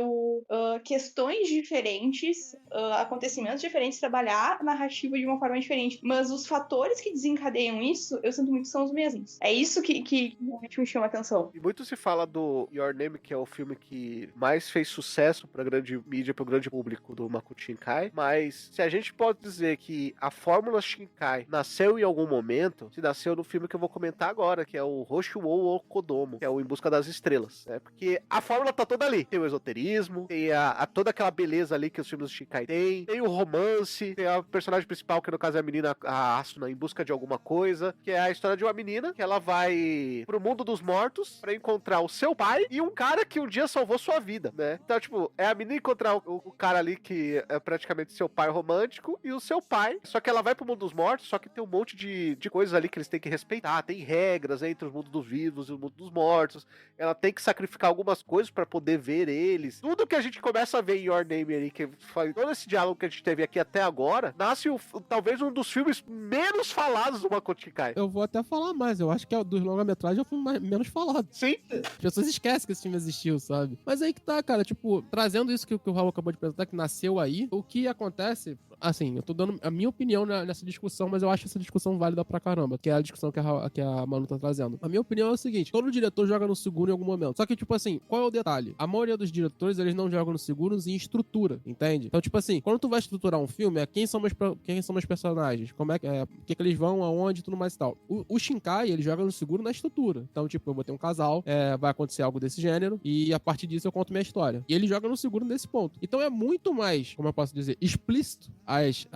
S4: questões diferentes, acontecimentos diferentes, trabalhar a narrativa de uma forma diferente. Mas os fatores que desencadeiam isso, eu sinto muito que são os mesmos. É isso que realmente me chama a atenção.
S2: E muito se fala do Your Name, que é o filme que mais fez sucesso pra grande mídia, pro grande público do Makoto Shinkai, mas se a gente pode dizer que a fórmula Shinkai nasceu em algum momento, se nasceu no filme que eu vou comentar agora, que é o Hoshiwou Okodomo, que é o Em Busca das Estrelas, né? Porque a fórmula tá toda ali. Tem o esoterismo, tem toda aquela beleza ali que os filmes do Shinkai tem o romance, tem a personagem principal, que no caso é a menina, a Asuna, em busca de alguma coisa, que é a história de uma menina que ela vai pro mundo dos mortos pra encontrar o seu pai e um cara que um dia salvou sua vida, né? Então, tipo, é a menina encontrar o cara ali que é praticamente seu pai romântico e o seu pai, só que ela vai pro mundo dos mortos, só que tem um monte de coisas ali que eles têm que respeitar, tem regras entre o mundo dos vivos e o mundo dos mortos, ela tem que sacrificar algumas coisas pra poder ver eles. Tudo que a gente começa a ver em Your Name ali, que foi todo esse diálogo que a gente teve aqui até agora, nasce talvez um dos filmes menos falados do Makoto Shinkai.
S3: Eu vou até falar mais, eu acho que dos longa-metragens é o filme menos falado.
S2: Sim.
S3: As pessoas esquecem que esse filme existiu, sabe? Mas aí que tá, cara, tipo, trazendo isso que o Raul acabou de apresentar, que nasceu aí, o que acontece, assim, eu tô dando a minha opinião nessa discussão, mas eu acho essa discussão válida pra caramba, que é a discussão que a Manu tá trazendo. A minha opinião é o seguinte, todo diretor joga no seguro em algum momento. Só que, tipo assim, qual é o detalhe? A maioria dos diretores, eles não jogam no seguro em estrutura, entende? Então, tipo assim, quando tu vai estruturar um filme, quem são meus personagens? Como é que o que eles vão, aonde, tudo mais e tal. O Shinkai, ele joga no seguro na estrutura. Então, tipo, eu vou ter um casal, vai acontecer algo desse gênero, e a partir disso eu conto minha história. E ele joga no seguro nesse ponto. Então é muito mais, como eu posso dizer, explícito as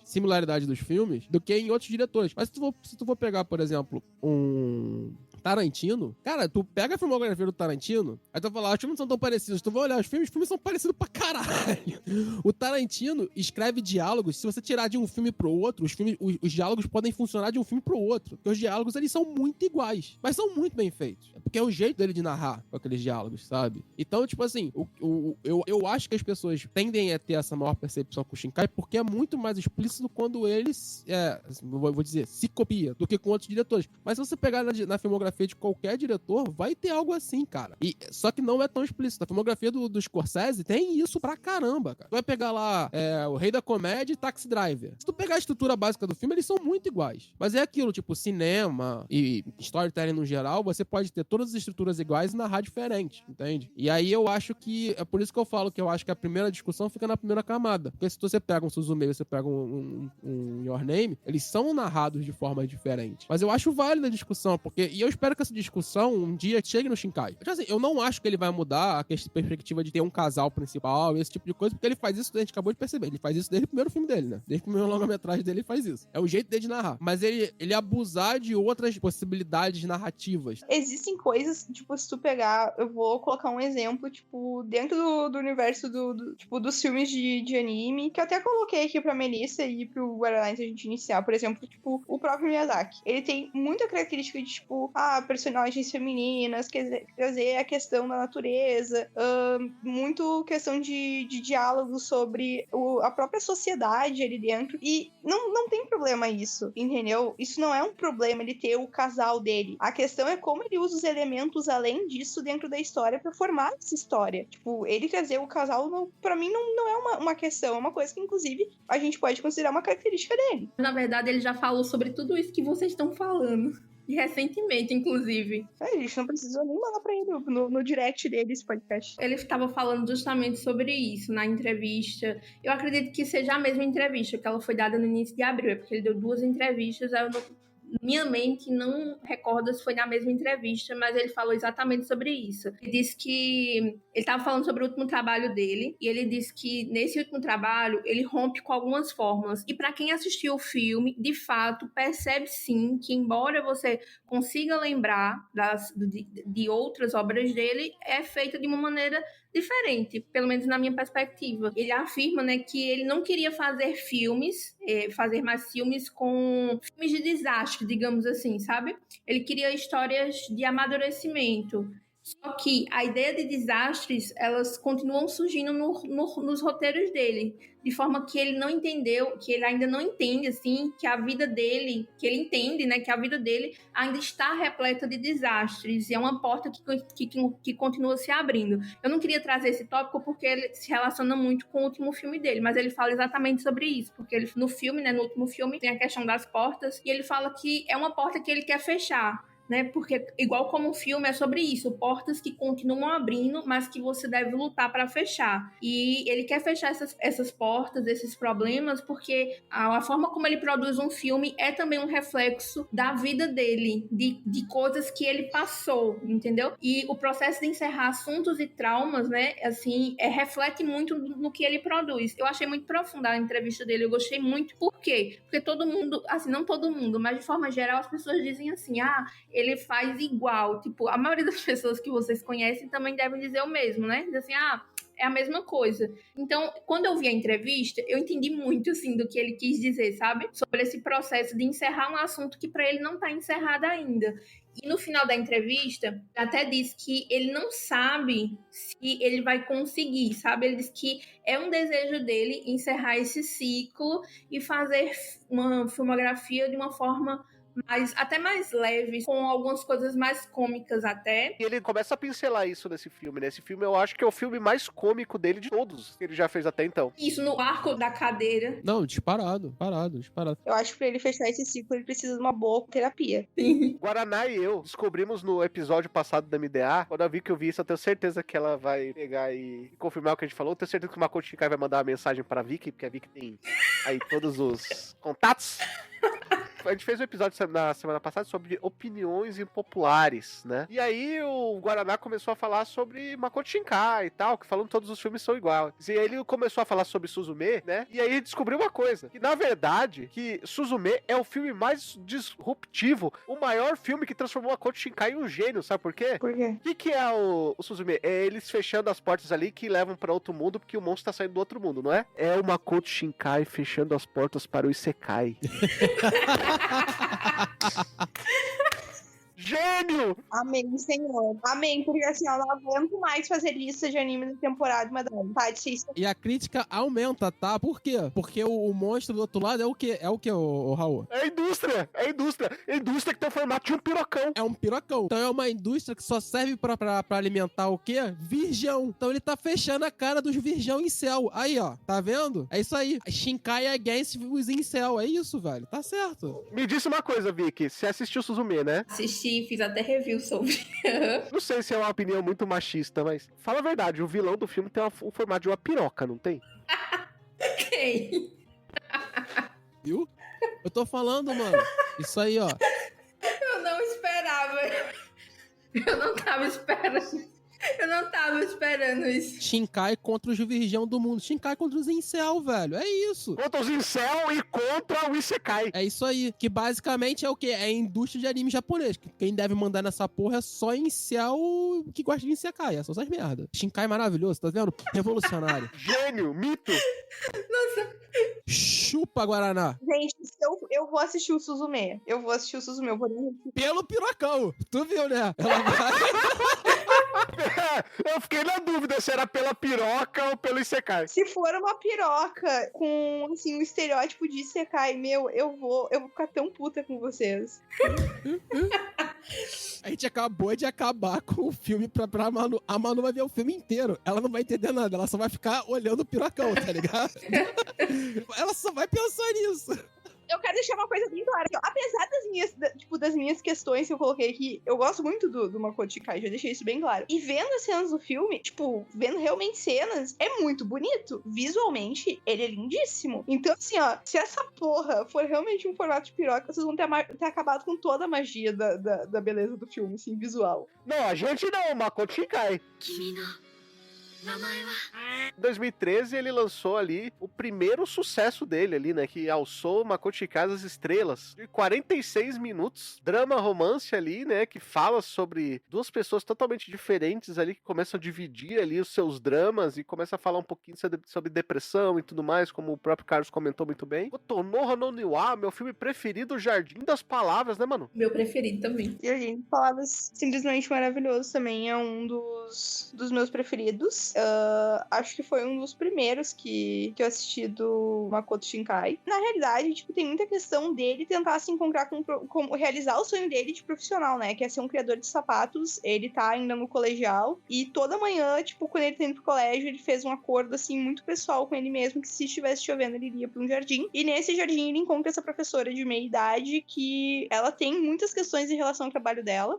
S3: similaridades dos filmes do que em outros diretores. Mas se tu for pegar, por exemplo, um Tarantino, cara, tu pega a filmografia do Tarantino, aí tu vai falar, os filmes não são tão parecidos, tu vai olhar os filmes são parecidos pra caralho. O Tarantino escreve diálogos, se você tirar de um filme pro outro, os diálogos podem funcionar de um filme pro outro, porque os diálogos, eles são muito iguais, mas são muito bem feitos, porque é o jeito dele de narrar com aqueles diálogos, sabe? Então, tipo assim, eu acho que as pessoas tendem a ter essa maior percepção com o Shinkai, porque é muito mais explícito quando eles, vou dizer, se copia, do que com outros diretores. Mas se você pegar na filmografia de qualquer diretor, vai ter algo assim, cara. Só que não é tão explícito. A filmografia do Scorsese tem isso pra caramba, cara. Tu vai pegar lá O Rei da Comédia e Taxi Driver. Se tu pegar a estrutura básica do filme, eles são muito iguais. Mas é aquilo, tipo, cinema e storytelling no geral, você pode ter todas as estruturas iguais e narrar diferente, entende? E aí eu acho que, é por isso que eu falo que eu acho que a primeira discussão fica na primeira camada. Porque se você pega um Suzume e você pega um Your Name, eles são narrados de forma diferente. Mas eu acho válida a discussão, porque... E eu espero que essa discussão um dia chegue no Shinkai. Tipo assim, eu não acho que ele vai mudar a perspectiva de ter um casal principal, esse tipo de coisa, porque ele faz isso, a gente acabou de perceber, ele faz isso desde o primeiro filme dele, né? Desde o primeiro longa-metragem dele ele faz isso. É o jeito dele de narrar. Mas ele abusar de outras possibilidades narrativas.
S4: Existem coisas, tipo, se tu pegar, eu vou colocar um exemplo, tipo, dentro do universo tipo, dos filmes de anime, que eu até coloquei aqui pra Melissa e pro Guaraná antes a gente iniciar, por exemplo, tipo, o próprio Miyazaki. Ele tem muita característica de, tipo, personagens femininas, trazer a questão da natureza, muito questão de diálogo sobre a própria sociedade ali dentro, e não tem problema isso, entendeu? Isso não é um problema ele ter o casal dele. A questão é como ele usa os elementos além disso dentro da história pra formar essa história. Tipo, ele trazer o casal, pra mim, não é uma questão, é uma coisa que, inclusive, a gente pode considerar uma característica dele.
S5: Na verdade, ele já falou sobre tudo isso que vocês estão falando. E recentemente, inclusive.
S4: A gente não precisou nem mandar pra ele no direct dele esse podcast.
S5: Ele estava falando justamente sobre isso na entrevista. Eu acredito que seja a mesma entrevista, que ela foi dada no início de abril, porque ele deu 2 entrevistas, aí minha mente não recorda se foi na mesma entrevista, mas ele falou exatamente sobre isso. Ele disse que ele estava falando sobre o último trabalho dele, e ele disse que nesse último trabalho ele rompe com algumas fórmulas. E para quem assistiu o filme, de fato, percebe sim que, embora você consiga lembrar de outras obras dele, é feita de uma maneira diferente, pelo menos na minha perspectiva. Ele afirma, né, que ele não queria fazer mais filmes com filmes de desastre, digamos assim, sabe? Ele queria histórias de amadurecimento. Só que a ideia de desastres, elas continuam surgindo nos roteiros dele, de forma que ele não entendeu, que ele ainda não entende, assim, que a vida dele, que ele entende, né, que a vida dele ainda está repleta de desastres, e é uma porta que continua se abrindo. Eu não queria trazer esse tópico porque ele se relaciona muito com o último filme dele, mas ele fala exatamente sobre isso, porque ele, no filme, né, no último filme, tem a questão das portas, e ele fala que é uma porta que ele quer fechar, né? Porque, igual como o filme, é sobre isso, portas que continuam abrindo, mas que você deve lutar para fechar. E ele quer fechar essas portas, esses problemas, porque a forma como ele produz um filme é também um reflexo da vida dele, de coisas que ele passou, entendeu? E o processo de encerrar assuntos e traumas, né, assim, reflete muito no que ele produz. Eu achei muito profunda a entrevista dele, eu gostei muito. Por quê? Porque todo mundo, assim, não todo mundo, mas de forma geral as pessoas dizem assim, ele faz igual, tipo, a maioria das pessoas que vocês conhecem também devem dizer o mesmo, né? Diz assim, é a mesma coisa. Então, quando eu vi a entrevista, eu entendi muito, assim, do que ele quis dizer, sabe? Sobre esse processo de encerrar um assunto que pra ele não tá encerrado ainda. E no final da entrevista, até disse que ele não sabe se ele vai conseguir, sabe? Ele disse que é um desejo dele encerrar esse ciclo e fazer uma filmografia de uma forma até mais leve, com algumas coisas mais cômicas até.
S2: E ele começa a pincelar isso nesse filme, né? Esse filme eu acho que é o filme mais cômico dele de todos que ele já fez até então.
S5: Isso, no arco da cadeira.
S3: Não, disparado.
S4: Eu acho que pra ele fechar esse ciclo, ele precisa de uma boa terapia.
S5: Sim.
S2: Guaraná e eu descobrimos no episódio passado da MDA, quando eu vi isso, eu tenho certeza que ela vai pegar e confirmar o que a gente falou. Eu tenho certeza que o Makoto Shinkai vai mandar uma mensagem pra Vicky, porque a Vicky tem aí todos os contatos. A gente fez um episódio na semana passada sobre opiniões impopulares, né? E aí o Guaraná começou a falar sobre Makoto Shinkai e tal, que falando que todos os filmes são iguais. E aí ele começou a falar sobre Suzume, né? E aí descobriu uma coisa, que na verdade, que Suzume é o filme mais disruptivo, o maior filme que transformou Makoto Shinkai em um gênio, sabe por quê?
S4: Por quê?
S2: O que é o Suzume? É eles fechando as portas ali que levam pra outro mundo, porque o monstro tá saindo do outro mundo, não é? É o Makoto Shinkai fechando as portas para o Isekai. Gênio!
S4: Amém, Senhor. Amém, porque assim, eu não aguento mais fazer lista de anime da temporada, madame. Tá, isso.
S3: E a crítica aumenta, tá? Por quê? Porque o monstro do outro lado é o quê? É o quê, o Raul?
S2: É a indústria! É a indústria! É a indústria que tem o formato de um pirocão.
S3: É um pirocão. Então é uma indústria que só serve pra alimentar o quê? Virgão. Então ele tá fechando a cara dos virgão em céu. Aí, ó. Tá vendo? É isso aí. Shinkai against os incel. É isso, velho. Tá certo.
S2: Me disse uma coisa, Vicky. Você assistiu Suzume, né?
S5: Assisti, fiz até review sobre.
S2: Não sei se é uma opinião muito machista, mas fala a verdade, o vilão do filme tem o formato de uma piroca, não tem?
S5: Quem?
S3: Viu? Eu tô falando, mano. Isso aí, ó.
S5: Eu não esperava. Eu não tava esperando. Eu não tava esperando isso.
S3: Shinkai contra os virgão do mundo. Shinkai contra os incel, velho. É isso.
S2: Contra os incel e contra o Isekai.
S3: É isso aí. Que basicamente é o quê? É a indústria de anime japonês. Quem deve mandar nessa porra é só incel que gosta de Isekai. É só essas merdas. Shinkai maravilhoso, tá vendo? Revolucionário.
S2: Gênio, mito.
S3: Chupa, Guaraná.
S4: Gente, eu vou assistir o Suzume. Eu vou assistir o Suzume. Eu vou...
S3: Pelo pirocão. Tu viu, né? Ela vai...
S2: Eu fiquei na dúvida se era pela piroca ou pelo Isekai.
S4: Se for uma piroca com, assim, um estereótipo de Isekai, meu, eu vou ficar tão puta com vocês.
S3: A gente acabou de acabar com o filme pra Manu. A Manu vai ver o filme inteiro. Ela não vai entender nada. Ela só vai ficar olhando o pirocão, tá ligado? Ela só vai pensar nisso.
S4: Eu quero deixar uma coisa bem clara. Apesar das minhas questões que eu coloquei aqui, eu gosto muito do Makoto Shinkai, já deixei isso bem claro. E vendo as cenas do filme, vendo realmente cenas, é muito bonito. Visualmente, ele é lindíssimo. Então, assim, ó, se essa porra for realmente um formato de piroca, vocês vão ter acabado com toda a magia da beleza do filme, assim, visual.
S2: Não, a gente não, Makoto Shinkai. Em 2013 ele lançou ali o primeiro sucesso dele ali, né, que alçou Makoto Shinkai às estrelas, de 46 minutos, drama romance ali, né, que fala sobre duas pessoas totalmente diferentes ali, que começam a dividir ali os seus dramas e começa a falar um pouquinho sobre depressão e tudo mais, como o próprio Carlos comentou muito bem. Kotonoha no Niwa, meu filme preferido, Jardim das Palavras, né, mano?
S5: Meu preferido também.
S4: E a gente, palavras simplesmente maravilhoso também, é um dos meus preferidos. Acho que foi um dos primeiros que eu assisti do Makoto Shinkai. Na realidade, tem muita questão dele tentar se encontrar com realizar o sonho dele de profissional, né? Que é ser um criador de sapatos. Ele tá ainda no colegial e toda manhã, quando ele tá indo pro colégio, ele fez um acordo, assim, muito pessoal com ele mesmo, que se estivesse chovendo, ele iria pra um jardim. E nesse jardim, ele encontra essa professora de meia idade que ela tem muitas questões em relação ao trabalho dela.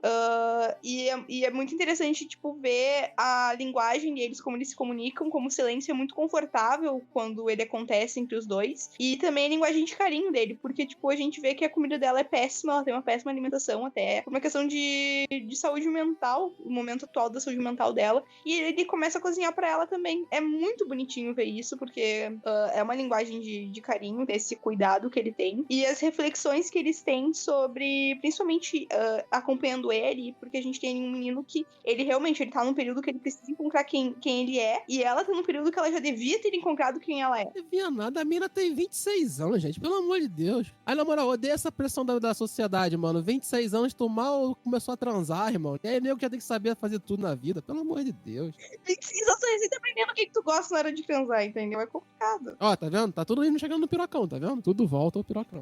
S4: E é muito interessante, ver a linguagem deles, como eles se comunicam, como o silêncio é muito confortável quando ele acontece entre os dois. E também a linguagem de carinho dele, porque, a gente vê que a comida dela é péssima, ela tem uma péssima alimentação até, por uma questão de saúde mental, o momento atual da saúde mental dela. E ele começa a cozinhar pra ela também. É muito bonitinho ver isso, porque é uma linguagem de carinho, desse cuidado que ele tem. E as reflexões que eles têm sobre, principalmente acompanhando ele, porque a gente tem um menino que ele tá num período que ele precisa encontrar quem ele é, e ela tá num período que ela já devia ter encontrado quem ela é.
S3: Não devia nada, a mina tem 26 anos, gente, pelo amor de Deus. Aí, na moral, odeio essa pressão da sociedade, mano. 26 anos, tu mal começou a transar, irmão. E aí, nego já tem que saber fazer tudo na vida, pelo amor de Deus.
S4: 26 anos, você tá aprendendo o que tu gosta na hora de transar, entendeu? É complicado.
S3: Ó, tá vendo? Tá tudo indo chegando no pirocão, tá vendo? Tudo volta ao pirocão.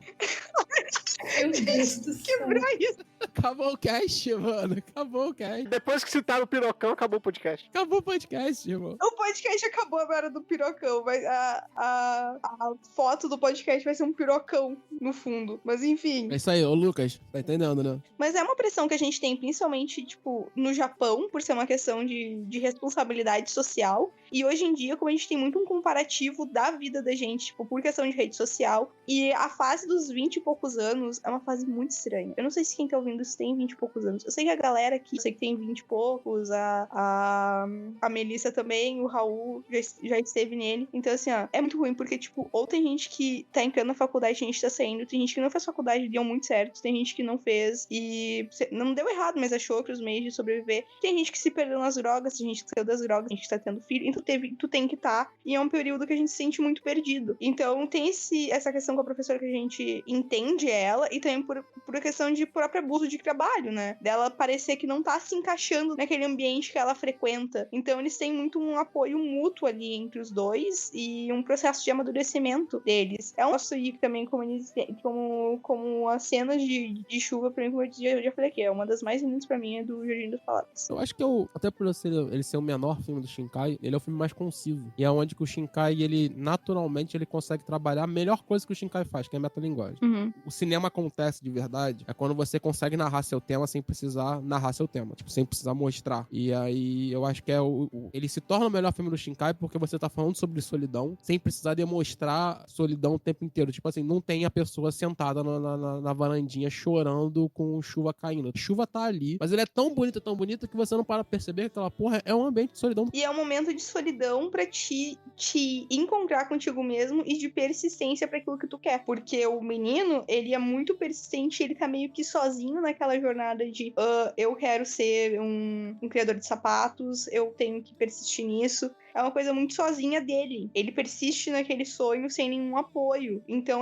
S5: Meu Deus do céu.
S4: Quebrou isso.
S3: Acabou o cast, mano. Acabou o cast.
S2: Depois que citaram o pirocão, acabou o podcast.
S3: Acabou o podcast, irmão.
S4: O podcast acabou agora do pirocão. A foto do podcast vai ser um pirocão no fundo. Mas enfim.
S3: É isso aí, ô Lucas. Tá entendendo, né?
S4: Mas é uma pressão que a gente tem, principalmente, no Japão, por ser uma questão de responsabilidade social. E hoje em dia, como a gente tem muito um comparativo da vida da gente, por questão de rede social. E a fase dos 20 e poucos anos é uma fase muito estranha. Eu não sei se quem tá ouvindo isso tem 20 e poucos anos. Eu sei que a galera aqui, eu sei que tem 20 e poucos, a Melissa também, o Raul já esteve nele. Então, assim, é muito ruim, porque, ou tem gente que tá entrando na faculdade, tem gente que tá saindo, tem gente que não fez faculdade e deu muito certo, tem gente que não fez e não deu errado, mas achou que os meios de sobreviver. Tem gente que se perdeu nas drogas, tem gente que saiu das drogas, tem gente que tá tendo filho, então tu tem que estar, e é um período que a gente se sente muito perdido. Então, tem essa questão com a professora que a gente entende ela, e também por questão de próprio abuso de trabalho, né? Dela parecer que não tá se encaixando naquele ambiente que ela frequenta. Então, eles têm muito um apoio mútuo ali entre os dois e um processo de amadurecimento deles. É um negócio aí também, como as cenas de chuva, pra mim, como eu já falei aqui, é uma das mais lindas pra mim, é do Jardim das Palavras.
S3: Eu acho que até por ele ser o menor filme do Shinkai, ele é o filme mais conciso. E é onde que o Shinkai, ele naturalmente, ele consegue trabalhar a melhor coisa que o Shinkai faz, que é a metalinguagem.
S4: Uhum.
S3: O cinema acontece de verdade é quando você consegue narrar seu tema sem precisar narrar seu tema, tipo, sem precisar mostrar. E aí eu acho que ele se torna o melhor filme do Shinkai porque você tá falando sobre solidão sem precisar demonstrar solidão o tempo inteiro. Tipo assim, não tem a pessoa sentada na varandinha chorando com chuva caindo. A chuva tá ali, mas ele é tão bonita que você não para pra perceber que aquela porra é um ambiente de solidão.
S4: E é um momento de solidão pra te encontrar contigo mesmo e de persistência pra aquilo que tu quer. Porque o menino, ele é muito persistente, ele tá meio que sozinho naquela jornada de eu quero ser um criador de sapatos, eu tenho que persistir nisso. É uma coisa muito sozinha dele. Ele persiste naquele sonho sem nenhum apoio. Então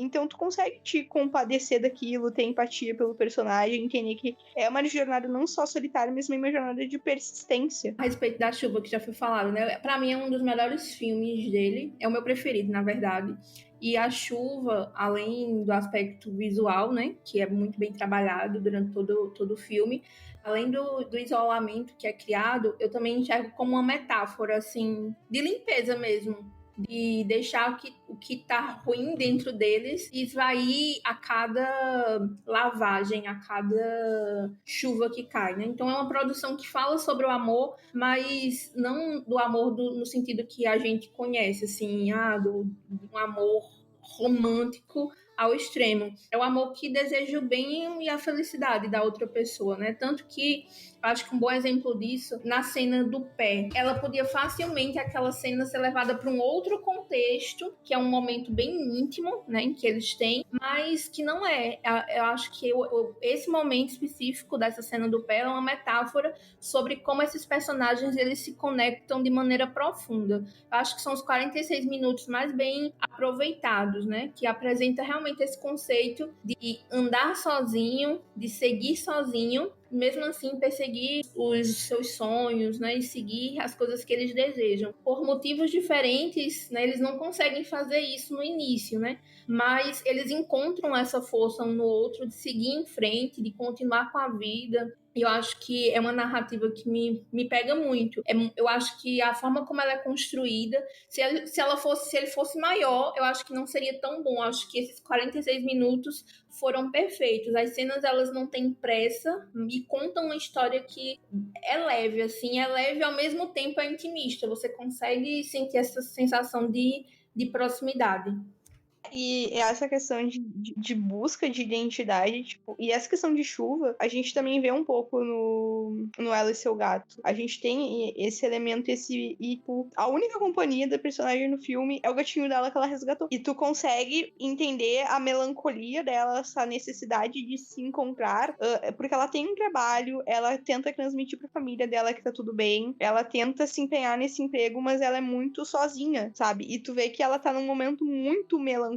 S4: então tu consegue te compadecer daquilo, ter empatia pelo personagem, entender que é uma jornada não só solitária, mas também uma jornada de persistência.
S5: A respeito da chuva, que já foi falado, né? Pra mim é um dos melhores filmes dele. É o meu preferido, na verdade. E a chuva, além do aspecto visual, né? Que é muito bem trabalhado durante todo o filme, além do isolamento que é criado, eu também enxergo como uma metáfora, assim, de limpeza mesmo. De deixar o que tá ruim dentro deles esvair a cada lavagem, a cada chuva que cai, né? Então é uma produção que fala sobre o amor, mas não do amor no sentido que a gente conhece, assim, do amor romântico ao extremo. É o amor que deseja o bem e a felicidade da outra pessoa, né? Tanto que acho que um bom exemplo disso, na cena do pé. Ela podia facilmente, aquela cena, ser levada para um outro contexto, que é um momento bem íntimo, né, em que eles têm, mas que não é. Eu acho que esse momento específico dessa cena do pé é uma metáfora sobre como esses personagens, eles se conectam de maneira profunda. Eu acho que são os 46 minutos mais bem aproveitados, né, que apresenta realmente esse conceito de andar sozinho, de seguir sozinho, mesmo assim perseguir os seus sonhos, né, e seguir as coisas que eles desejam. Por motivos diferentes, né, eles não conseguem fazer isso no início, né, mas eles encontram essa força um no outro de seguir em frente, de continuar com a vida. E eu acho que é uma narrativa que me pega muito. Eu acho que a forma como ela é construída, se ele fosse maior, eu acho que não seria tão bom. Eu acho que esses 46 minutos foram perfeitos. As cenas, elas não têm pressa e contam uma história que é leve, assim, é leve e ao mesmo tempo é intimista. Você consegue sentir essa sensação de proximidade.
S4: E essa questão de busca de identidade, tipo, e essa questão de chuva, a gente também vê um pouco no Ela e Seu Gato. A gente tem esse elemento, e tipo, a única companhia da personagem no filme é o gatinho dela que ela resgatou. E tu consegue entender a melancolia dela, essa necessidade de se encontrar, porque ela tem um trabalho, ela tenta transmitir pra família dela que tá tudo bem, ela tenta se empenhar nesse emprego, mas ela é muito sozinha, sabe? E tu vê que ela tá num momento muito melancólico.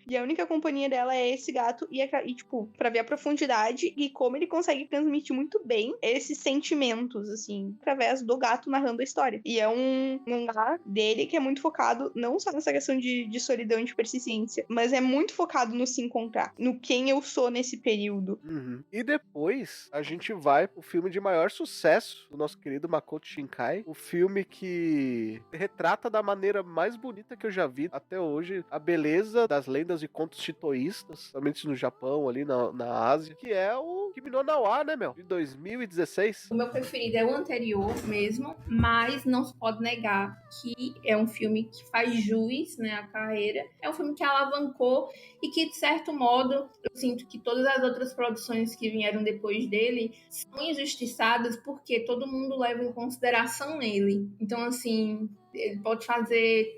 S4: E a única companhia dela é esse gato. E tipo, pra ver a profundidade e como ele consegue transmitir muito bem esses sentimentos, assim, através do gato narrando a história. E é um mangá dele que é muito focado não só nessa questão de solidão e de persistência, mas é muito focado no se encontrar, no quem eu sou nesse período.
S2: Uhum. E depois a gente vai pro filme de maior sucesso do nosso querido Makoto Shinkai, o filme que retrata da maneira mais bonita que eu já vi até hoje a beleza das lendas e contos shitoístas, somente no Japão, ali na Ásia, que é o Kimi no Na wa, né, meu? De 2016.
S5: O meu preferido é o anterior mesmo, mas não se pode negar que é um filme que faz jus, né, à carreira. É um filme que alavancou e que, de certo modo, eu sinto que todas as outras produções que vieram depois dele são injustiçadas porque todo mundo leva em consideração ele. Então, assim, ele pode fazer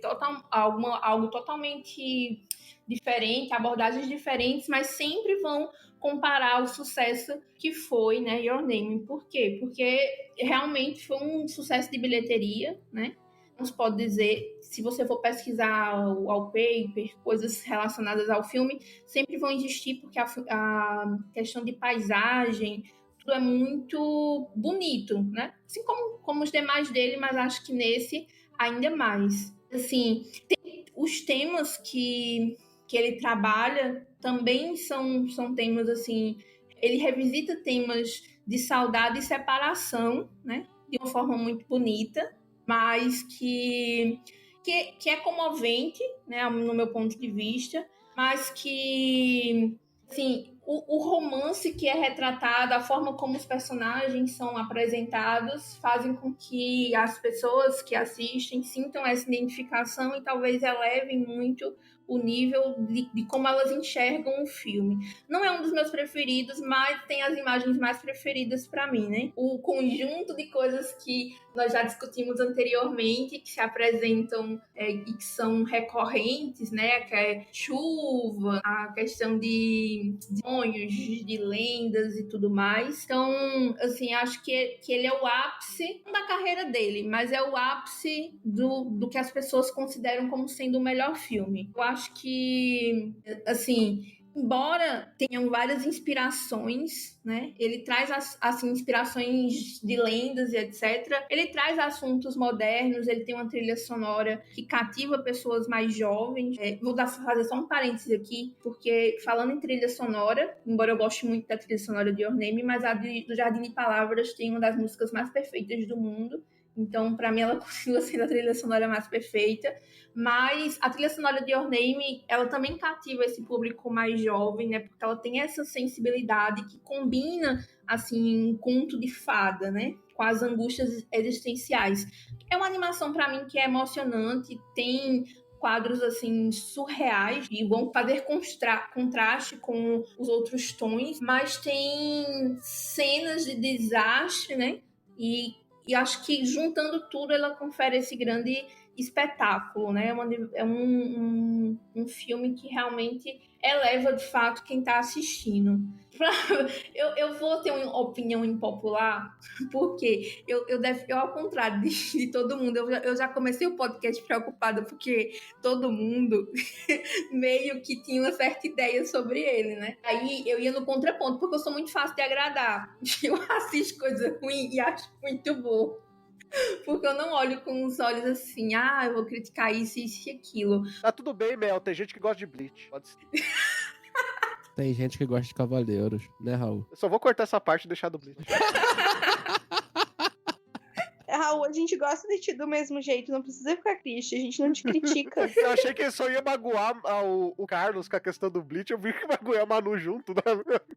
S5: algo totalmente diferente, abordagens diferentes, mas sempre vão comparar o sucesso que foi, né, Your Name. Por quê? Porque realmente foi um sucesso de bilheteria, né? Não se pode dizer, se você for pesquisar o wallpaper, coisas relacionadas ao filme, sempre vão existir, porque a questão de paisagem, tudo é muito bonito, né? Assim como os demais dele, mas acho que nesse ainda mais. Assim, tem os temas que ele trabalha também são temas, assim, ele revisita temas de saudade e separação, né? De uma forma muito bonita, mas que é comovente, né? No meu ponto de vista, mas que, assim, o romance que é retratado, a forma como os personagens são apresentados, fazem com que as pessoas que assistem sintam essa identificação e talvez elevem muito o nível de como elas enxergam o filme. Não é um dos meus preferidos, mas tem as imagens mais preferidas para mim, né? O conjunto de coisas que nós já discutimos anteriormente, que se apresentam e que são recorrentes, né? Que é chuva, a questão de sonhos, de lendas e tudo mais. Então, assim, acho que ele é o ápice não da carreira dele, mas é o ápice do que as pessoas consideram como sendo o melhor filme. Eu acho que, assim, embora tenham várias inspirações, né? Ele traz assim, inspirações de lendas e etc. Ele traz assuntos modernos, ele tem uma trilha sonora que cativa pessoas mais jovens. Vou fazer só um parênteses aqui, porque falando em trilha sonora, embora eu goste muito da trilha sonora de Your Name, mas a do Jardim de Palavras tem uma das músicas mais perfeitas do mundo. Então, para mim, ela continua sendo a trilha sonora mais perfeita. Mas a trilha sonora de Your Name, ela também cativa esse público mais jovem, né? Porque ela tem essa sensibilidade que combina, assim, um conto de fada, né? Com as angústias existenciais. É uma animação, para mim, que é emocionante, tem quadros, assim, surreais e vão fazer contraste com os outros tons, mas tem cenas de desastre, né? E acho que juntando tudo ela confere esse grande espetáculo, né? É um filme que realmente eleva de fato quem está assistindo. Eu vou ter uma opinião impopular, porque eu ao contrário de todo mundo, eu já comecei o podcast preocupada porque todo mundo meio que tinha uma certa ideia sobre ele, né? Aí eu ia no contraponto, porque eu sou muito fácil de agradar. Eu assisto coisa ruim e acho muito boa. Porque eu não olho com os olhos assim, eu vou criticar isso e aquilo.
S2: Tá tudo bem, Mel, tem gente que gosta de Bleach. Pode ser.
S3: Tem gente que gosta de Cavaleiros, né, Raul?
S2: Eu só vou cortar essa parte e deixar do Bleach.
S4: Raul, a gente gosta de ti do mesmo jeito, não precisa ficar triste, a gente não te critica.
S2: Eu achei que ele só ia magoar o Carlos com a questão do Bleach, eu vi que magoei a Manu junto,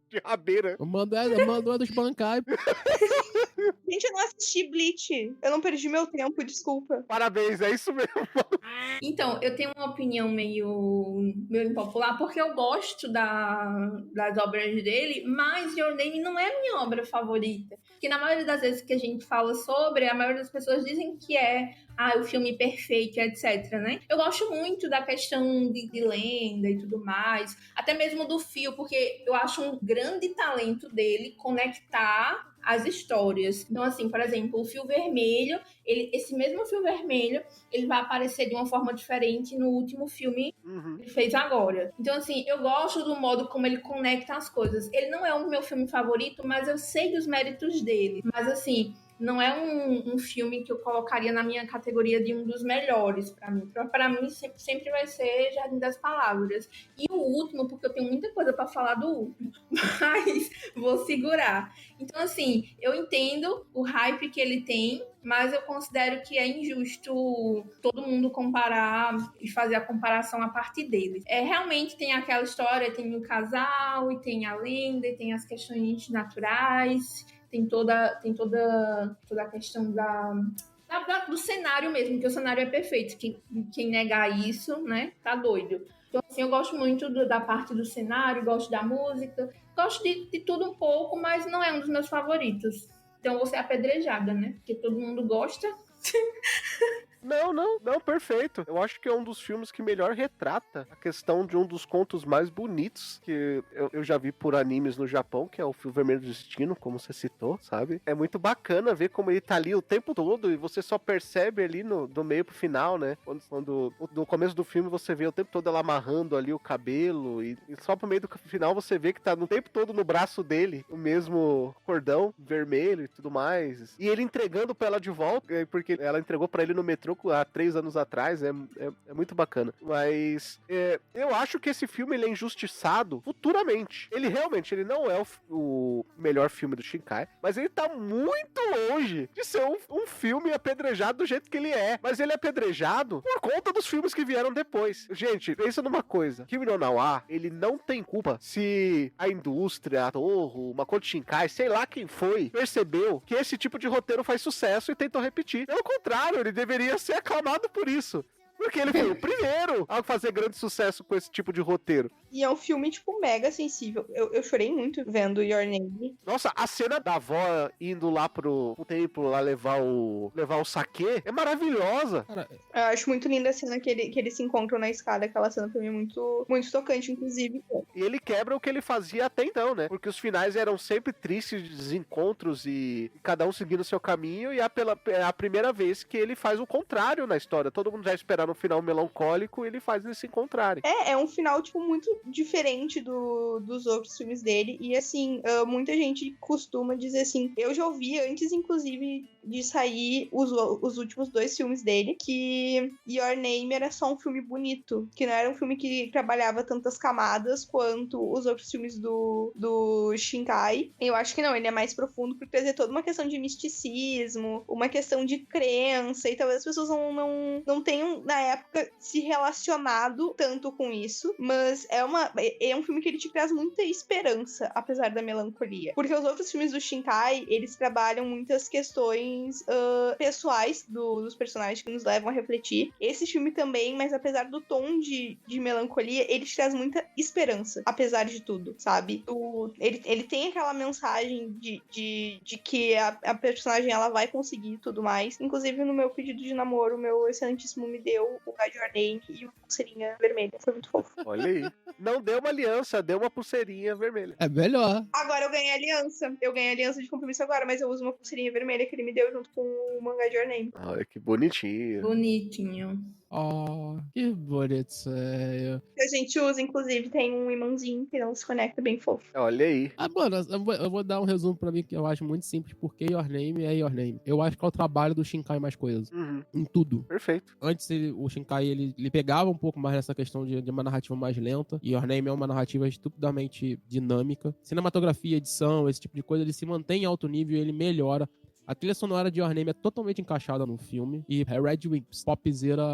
S2: de rabeira.
S3: Mandou a dos bancai.
S4: Gente, eu não assisti Bleach, eu não perdi meu tempo, desculpa.
S2: Parabéns, é isso mesmo.
S5: Então, eu tenho uma opinião meio impopular, porque eu gosto das obras dele, mas Your Name não é a minha obra favorita. Porque na maioria das vezes que a gente fala sobre, a maioria das pessoas dizem que é o filme perfeito, etc, né? Eu gosto muito da questão de lenda e tudo mais, até mesmo do fio, porque eu acho um grande talento dele conectar as histórias. Então, assim, por exemplo, o fio vermelho, esse mesmo fio vermelho, ele vai aparecer de uma forma diferente no último filme que ele fez agora. Então, assim, eu gosto do modo como ele conecta as coisas. Ele não é o meu filme favorito, mas eu sei dos méritos dele. Mas, assim, não é um filme que eu colocaria na minha categoria de um dos melhores para mim. Para mim, sempre vai ser Jardim das Palavras. E o último, porque eu tenho muita coisa para falar do último, mas vou segurar. Então, assim, eu entendo o hype que ele tem, mas eu considero que é injusto todo mundo comparar e fazer a comparação a partir dele. Realmente tem aquela história, tem o casal, e tem a lenda, e tem as questões naturais, tem toda a questão do cenário mesmo, que o cenário é perfeito. Quem negar isso, né, tá doido. Então, assim, eu gosto muito da parte do cenário, gosto da música, gosto de tudo um pouco, mas não é um dos meus favoritos. Então, eu vou ser apedrejada, né, porque todo mundo gosta.
S2: Não, perfeito. Eu acho que é um dos filmes que melhor retrata a questão de um dos contos mais bonitos que eu já vi por animes no Japão, que é o Fio Vermelho do Destino, como você citou, sabe? É muito bacana ver como ele tá ali o tempo todo e você só percebe ali do meio pro final, né? Quando no começo do filme você vê o tempo todo ela amarrando ali o cabelo e só pro meio do final você vê que tá no tempo todo no braço dele o mesmo cordão vermelho e tudo mais. E ele entregando pra ela de volta, porque ela entregou pra ele no metrô mostrou há 3 anos atrás, é muito bacana. Mas eu acho que esse filme ele é injustiçado futuramente. Ele realmente ele não é o melhor filme do Shinkai, mas ele tá muito longe de ser um filme apedrejado do jeito que ele é. Mas ele é apedrejado por conta dos filmes que vieram depois. Gente, pensa numa coisa. Kimi no Na wa, ele não tem culpa se a indústria, a Toho, Makoto Shinkai, sei lá quem foi, percebeu que esse tipo de roteiro faz sucesso e tentou repetir. Pelo contrário, ele deveria ser aclamado por isso. Porque ele foi o primeiro a fazer grande sucesso com esse tipo de roteiro.
S4: E é um filme, tipo, mega sensível. Eu chorei muito vendo Your Name.
S2: Nossa, a cena da avó indo lá pro templo lá levar o saquê é maravilhosa.
S3: Cara,
S4: Eu acho muito linda a cena que eles se encontram na escada. Aquela cena pra mim é muito, muito tocante, inclusive.
S2: E ele quebra o que ele fazia até então, né? Porque os finais eram sempre tristes, desencontros e cada um seguindo o seu caminho. E é a primeira vez que ele faz o contrário na história. Todo mundo já esperava um final melancólico e ele faz eles se encontrarem.
S4: É um final, tipo, muito diferente dos outros filmes dele. E, assim, muita gente costuma dizer assim... Eu já ouvi antes, inclusive, de sair os últimos 2 filmes dele, que Your Name era só um filme bonito. Que não era um filme que trabalhava tantas camadas quanto os outros filmes do Shinkai. Eu acho que não, ele é mais profundo por trazer toda uma questão de misticismo, uma questão de crença, e talvez as pessoas não tenham, na época, se relacionado tanto com isso, mas é um filme que ele te traz muita esperança, apesar da melancolia. Porque os outros filmes do Shinkai, eles trabalham muitas questões pessoais dos personagens que nos levam a refletir. Esse filme também, mas apesar do tom de melancolia, ele te traz muita esperança, apesar de tudo, sabe? Ele tem aquela mensagem de que a personagem ela vai conseguir tudo mais. Inclusive, no meu pedido de namoro, o meu excelentíssimo me deu o Guardian Name e uma pulseirinha vermelha. Foi muito fofo.
S2: Olha aí. Não deu uma aliança, deu uma pulseirinha vermelha.
S3: é melhor.
S4: Agora eu ganhei aliança. Eu ganhei aliança de compromisso agora, mas eu uso uma pulseirinha vermelha que ele me deu junto com o mangá de Your Name.
S2: Olha que bonitinho.
S5: Bonitinho.
S3: Oh, que bonitinho.
S4: Que a gente usa, inclusive, tem um imãzinho que não se conecta, bem fofo.
S2: Olha aí.
S3: Ah, mano, eu vou dar um resumo pra mim que eu acho muito simples, porque Your Name é Your Name. Eu acho que é o trabalho do Shinkai mais coisas.
S2: Uhum.
S3: Em tudo.
S2: Perfeito.
S3: Antes, o Shinkai, ele pegava um pouco mais nessa questão de uma narrativa mais lenta. E Your Name é uma narrativa estupidamente dinâmica. Cinematografia, edição, esse tipo de coisa, ele se mantém em alto nível e ele melhora. A trilha sonora de Your Name é totalmente encaixada no filme. E é Red Wings, popzera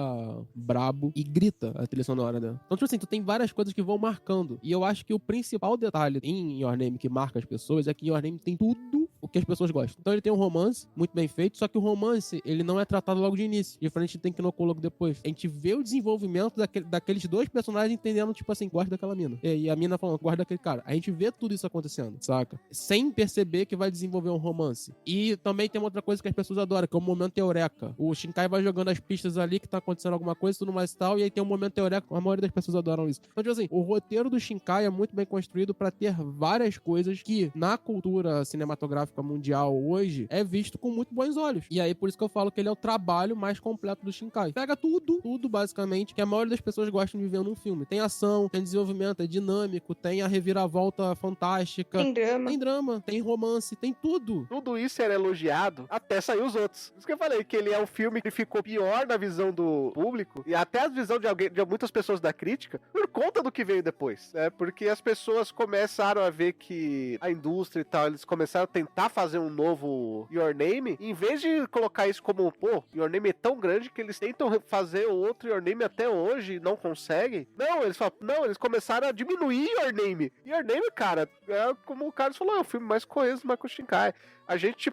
S3: brabo. E grita a trilha sonora, né? Então, tipo assim, tu tem várias coisas que vão marcando. E eu acho que o principal detalhe em Your Name que marca as pessoas é que Your Name tem tudo o que as pessoas gostam. Então ele tem um romance muito bem feito, só que o romance, ele não é tratado logo de início. Diferente tem que no logo depois. A gente vê o desenvolvimento daqueles 2 personagens entendendo, tipo assim, gosta daquela mina. E a mina falando, gosta daquele cara. A gente vê tudo isso acontecendo, saca? Sem perceber que vai desenvolver um romance. E também tem uma outra coisa que as pessoas adoram, que é o momento eureka. O Shinkai vai jogando as pistas ali que tá acontecendo alguma coisa, tudo mais e tal, e aí tem um momento eureka. A maioria das pessoas adoram isso. Então, tipo assim, o roteiro do Shinkai é muito bem construído pra ter várias coisas que, na cultura cinematográfica mundial hoje, é visto com muito bons olhos. E aí, por isso que eu falo que ele é o trabalho mais completo do Shinkai. Pega tudo basicamente, que a maioria das pessoas gostam de ver num filme. Tem ação, tem desenvolvimento, é dinâmico, tem a reviravolta fantástica.
S4: Tem drama.
S3: Tem romance, tem tudo.
S2: Tudo isso era elogiado até sair os outros. Isso que eu falei, que ele é um filme que ficou pior na visão do público e até a visão de muitas pessoas da crítica por conta do que veio depois, né? Porque as pessoas começaram a ver que a indústria e tal, eles começaram a tentar fazer um novo Your Name, em vez de colocar isso como, pô, Your Name é tão grande que eles tentam fazer outro Your Name até hoje e não conseguem. Não, eles começaram a diminuir Your Name. Your Name, cara, é como o Carlos falou, é o filme mais coeso do Makoto Shinkai. A gente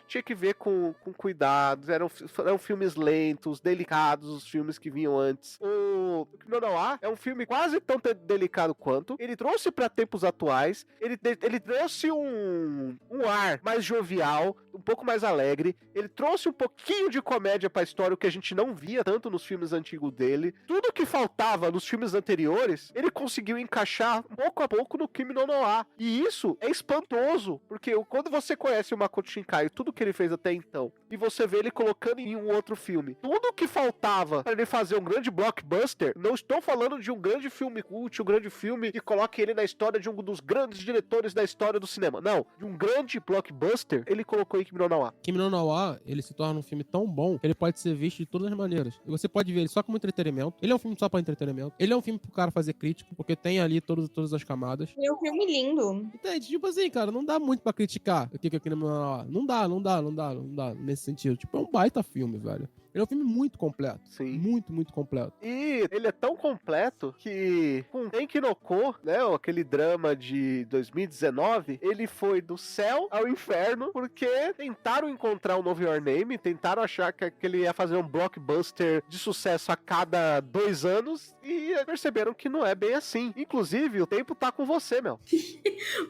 S2: tinha que ver com cuidados, eram filmes lentos, delicados, os filmes que vinham antes. O Kimi no Na wa é um filme quase tão delicado quanto. Ele trouxe pra tempos atuais, ele trouxe um ar mais jovial, um pouco mais alegre, ele trouxe um pouquinho de comédia pra história, o que a gente não via tanto nos filmes antigos dele. Tudo que faltava nos filmes anteriores, ele conseguiu encaixar pouco a pouco no Kimi no Na wa. E isso é espantoso, porque quando você conhece o Makoto Shinkai, tudo que ele fez até então, e você vê ele colocando em um outro filme, tudo que faltava para ele fazer um grande blockbuster, não estou falando de um grande filme cult, um grande filme que coloque ele na história de um dos grandes diretores da história do cinema, não, de um grande blockbuster, ele colocou em Kimi no Na wa.
S3: Kimi no Na wa, ele se torna um filme tão bom que ele pode ser visto de todas as maneiras. E você pode ver ele só como entretenimento. Ele é um filme só pra entretenimento. Ele é um filme pro cara fazer crítica, porque tem ali todas as camadas.
S4: É um filme lindo.
S3: Entende? Tipo assim, cara, não dá muito pra criticar o que é Kimi no Na wa. Não dá nesse sentido. Tipo, é um baita filme, velho. Ele é um filme muito completo.
S2: Sim.
S3: Muito completo.
S2: E ele é tão completo que com Tenki no Ko, né, aquele drama de 2019, ele foi do céu ao inferno porque tentaram encontrar um novo Your Name, tentaram achar que ele ia fazer um blockbuster de sucesso a cada 2 anos e perceberam que não é bem assim. Inclusive, o tempo tá com você, Mel.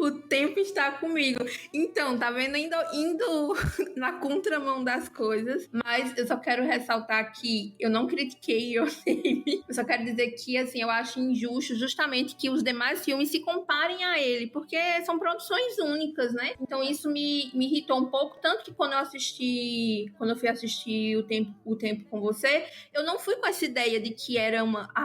S5: O tempo está comigo. Então, tá vendo? Indo na contramão das coisas, mas eu só quero ressaltar que eu não critiquei Your Name. Eu só quero dizer que, assim, eu acho injusto justamente que os demais filmes se comparem a ele, porque são produções únicas, né? Então isso me irritou um pouco, tanto que quando eu fui assistir o tempo com você, eu não fui com essa ideia de que era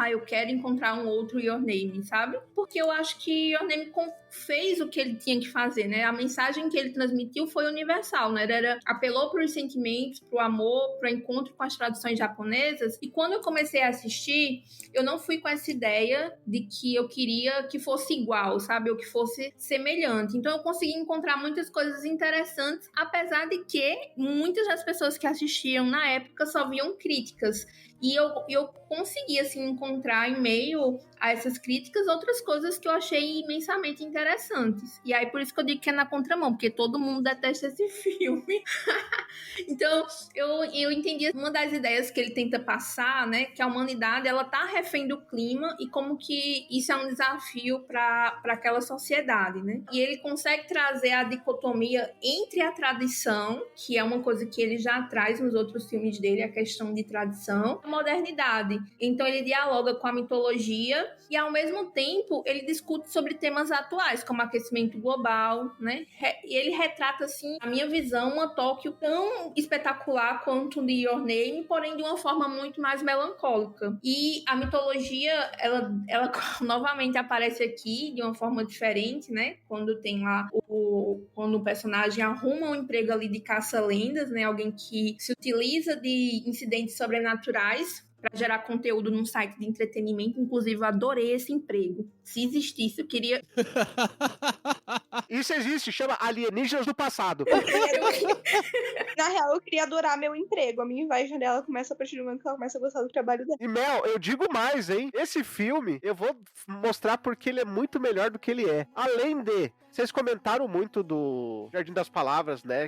S5: eu quero encontrar um outro Your Name, sabe? Porque eu acho que Your Name fez o que ele tinha que fazer, né? A mensagem que ele transmitiu foi universal, né? Apelou para os sentimentos, para o amor, para o encontro com as tradições japonesas. E quando eu comecei a assistir, eu não fui com essa ideia de que eu queria que fosse igual, sabe? Ou que fosse semelhante. Então eu consegui encontrar muitas coisas interessantes, apesar de que muitas das pessoas que assistiam na época só viam críticas. E eu consegui, assim, encontrar em meio a essas críticas outras coisas que eu achei imensamente interessantes. E aí, por isso que eu digo que é na contramão, porque todo mundo detesta esse filme. Então, eu entendi uma das ideias que ele tenta passar, né? Que a humanidade, ela tá refém do clima e como que isso é um desafio para aquela sociedade, né? E ele consegue trazer a dicotomia entre a tradição, que é uma coisa que ele já traz nos outros filmes dele, a questão de tradição, modernidade. Então ele dialoga com a mitologia e ao mesmo tempo ele discute sobre temas atuais, como aquecimento global, né? E ele retrata, assim, a minha visão, uma Tóquio tão espetacular quanto de Your Name, porém de uma forma muito mais melancólica. E a mitologia, ela novamente aparece aqui de uma forma diferente, né? Quando tem lá quando o personagem arruma um emprego ali de caça-lendas, né? Alguém que se utiliza de incidentes sobrenaturais para gerar conteúdo num site de entretenimento. Inclusive, eu adorei esse emprego. Se existisse, eu queria...
S2: Isso existe, chama Alienígenas do Passado.
S4: Na real, eu queria adorar meu emprego. A minha inveja dela começa a partir do momento que ela começa a gostar do trabalho dela.
S2: E Mel, eu digo mais, hein? Esse filme, eu vou mostrar porque ele é muito melhor do que ele é. Além de... Vocês comentaram muito do Jardim das Palavras, né?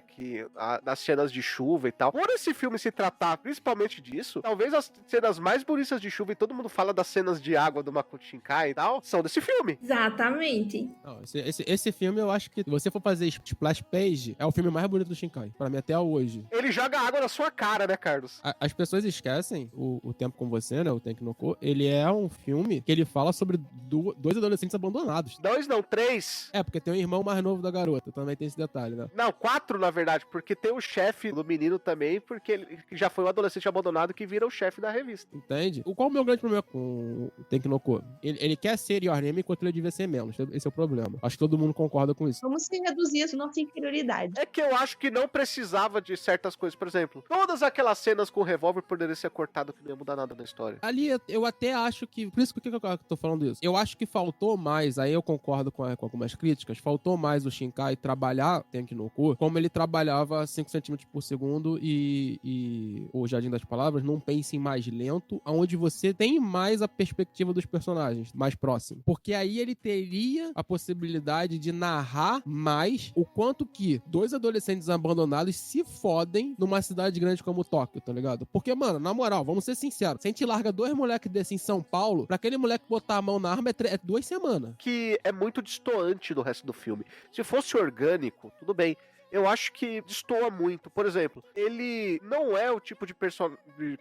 S2: Das cenas de chuva e tal. Por esse filme se tratar principalmente disso, talvez as cenas mais bonitas de chuva, e todo mundo fala das cenas de água do Makoto Shinkai e tal, são desse filme.
S5: Exatamente.
S3: Não, esse filme, eu acho que se você for fazer Splash Page, é o filme mais bonito do Shinkai. Pra mim, até hoje.
S2: Ele joga água na sua cara, né, Carlos?
S3: As pessoas esquecem o Tempo com Você, né? O Tenki no Ko. Ele é um filme que ele fala sobre dois adolescentes abandonados.
S2: 2 não, 3.
S3: É, porque tem um irmão mais novo da garota. Também tem esse detalhe, né?
S2: Não, 4, na verdade, porque tem o chefe do menino também, porque ele já foi um adolescente abandonado que vira o chefe da revista.
S3: Entende? Qual é o meu grande problema com o Tenki no Ko? Ele quer ser Your Name enquanto ele devia ser menos. Esse é o problema. Acho que todo mundo concorda com isso.
S4: Vamos reduzir a nossa inferioridade.
S2: É que eu acho que não precisava de certas coisas. Por exemplo, todas aquelas cenas com o revólver poderiam ser cortadas, que não ia mudar nada na história.
S3: Ali, eu até acho que... Por isso que eu tô falando isso. Eu acho que faltou mais, aí eu concordo com algumas críticas, faltou mais o Shinkai trabalhar Tenki no Ko como ele trabalhava 5 cm por segundo e o Jardim das Palavras num pacing mais lento, onde você tem mais a perspectiva dos personagens, mais próximo. Porque aí ele teria a possibilidade de narrar mais o quanto que 2 adolescentes abandonados se fodem numa cidade grande como Tóquio, tá ligado? Porque, mano, na moral, vamos ser sinceros, se a gente larga 2 moleques desses em São Paulo, pra aquele moleque botar a mão na arma é 2 semanas.
S2: Que é muito destoante do resto do filme. Se fosse orgânico, tudo bem. Eu acho que destoa muito. Por exemplo, ele não é o tipo de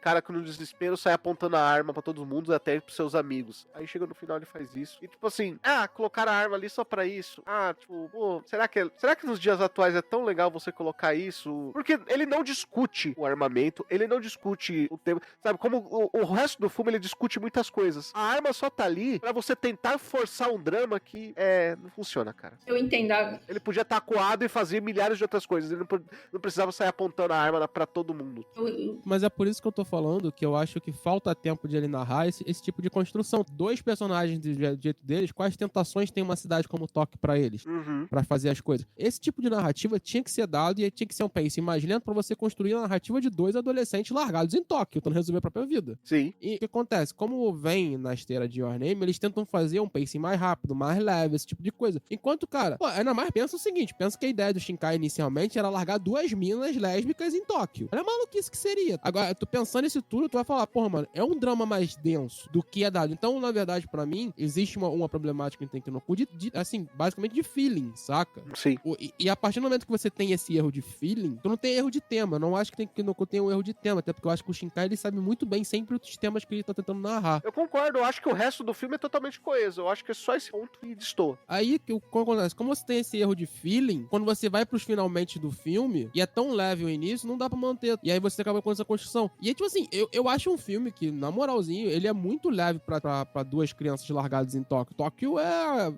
S2: cara que no desespero sai apontando a arma pra todo mundo, até pros seus amigos. Aí chega no final ele faz isso. E tipo assim, colocaram a arma ali só pra isso. Tipo, pô, será que nos dias atuais é tão legal você colocar isso? Porque ele não discute o armamento, ele não discute o tema. Sabe, como o resto do filme ele discute muitas coisas. A arma só tá ali pra você tentar forçar um drama que não funciona, cara.
S5: Eu entendo.
S2: Ele podia estar acuado e fazer milhares de outras coisas. Ele não precisava sair apontando a arma pra todo mundo.
S3: Mas é por isso que eu tô falando que eu acho que falta tempo de ele narrar esse tipo de construção. Dois personagens do jeito deles, quais tentações tem uma cidade como Tóquio pra eles? Pra fazer as coisas. Esse tipo de narrativa tinha que ser dado e tinha que ser um pace mais lento pra você construir a narrativa de dois adolescentes largados em Tóquio, tentando resolver a própria vida.
S2: Sim.
S3: E o que acontece? Como vem na esteira de Your Name, eles tentam fazer um pacing mais rápido, mais leve, esse tipo de coisa. Enquanto, cara, pô, ainda mais pensa o seguinte, pensa que a ideia do Shinkai inicialmente era largar duas minas lésbicas em Tóquio. Olha a maluquice que seria. Agora, tu pensando nisso tudo, tu vai falar, porra, mano, é um drama mais denso do que é dado. Então, na verdade, pra mim, existe uma problemática em Tenkinoko assim, basicamente de feeling, saca?
S2: Sim.
S3: E a partir do momento que você tem esse erro de feeling, tu não tem erro de tema. Eu não acho que Tenkinoko tem um erro de tema, até porque eu acho que o Shinkai, ele sabe muito bem sempre os temas que ele tá tentando narrar.
S2: Eu concordo, eu acho que o resto do filme é totalmente coeso. Eu acho que é só esse ponto que destoa.
S3: Aí, o que acontece? Como você tem esse erro de feeling, quando você vai pros finalmente do filme, e é tão leve o início, não dá pra manter. E aí você acaba com essa construção. E aí, tipo assim, eu acho um filme que, na moralzinho, ele é muito leve pra duas crianças largadas em Tóquio. Tóquio é,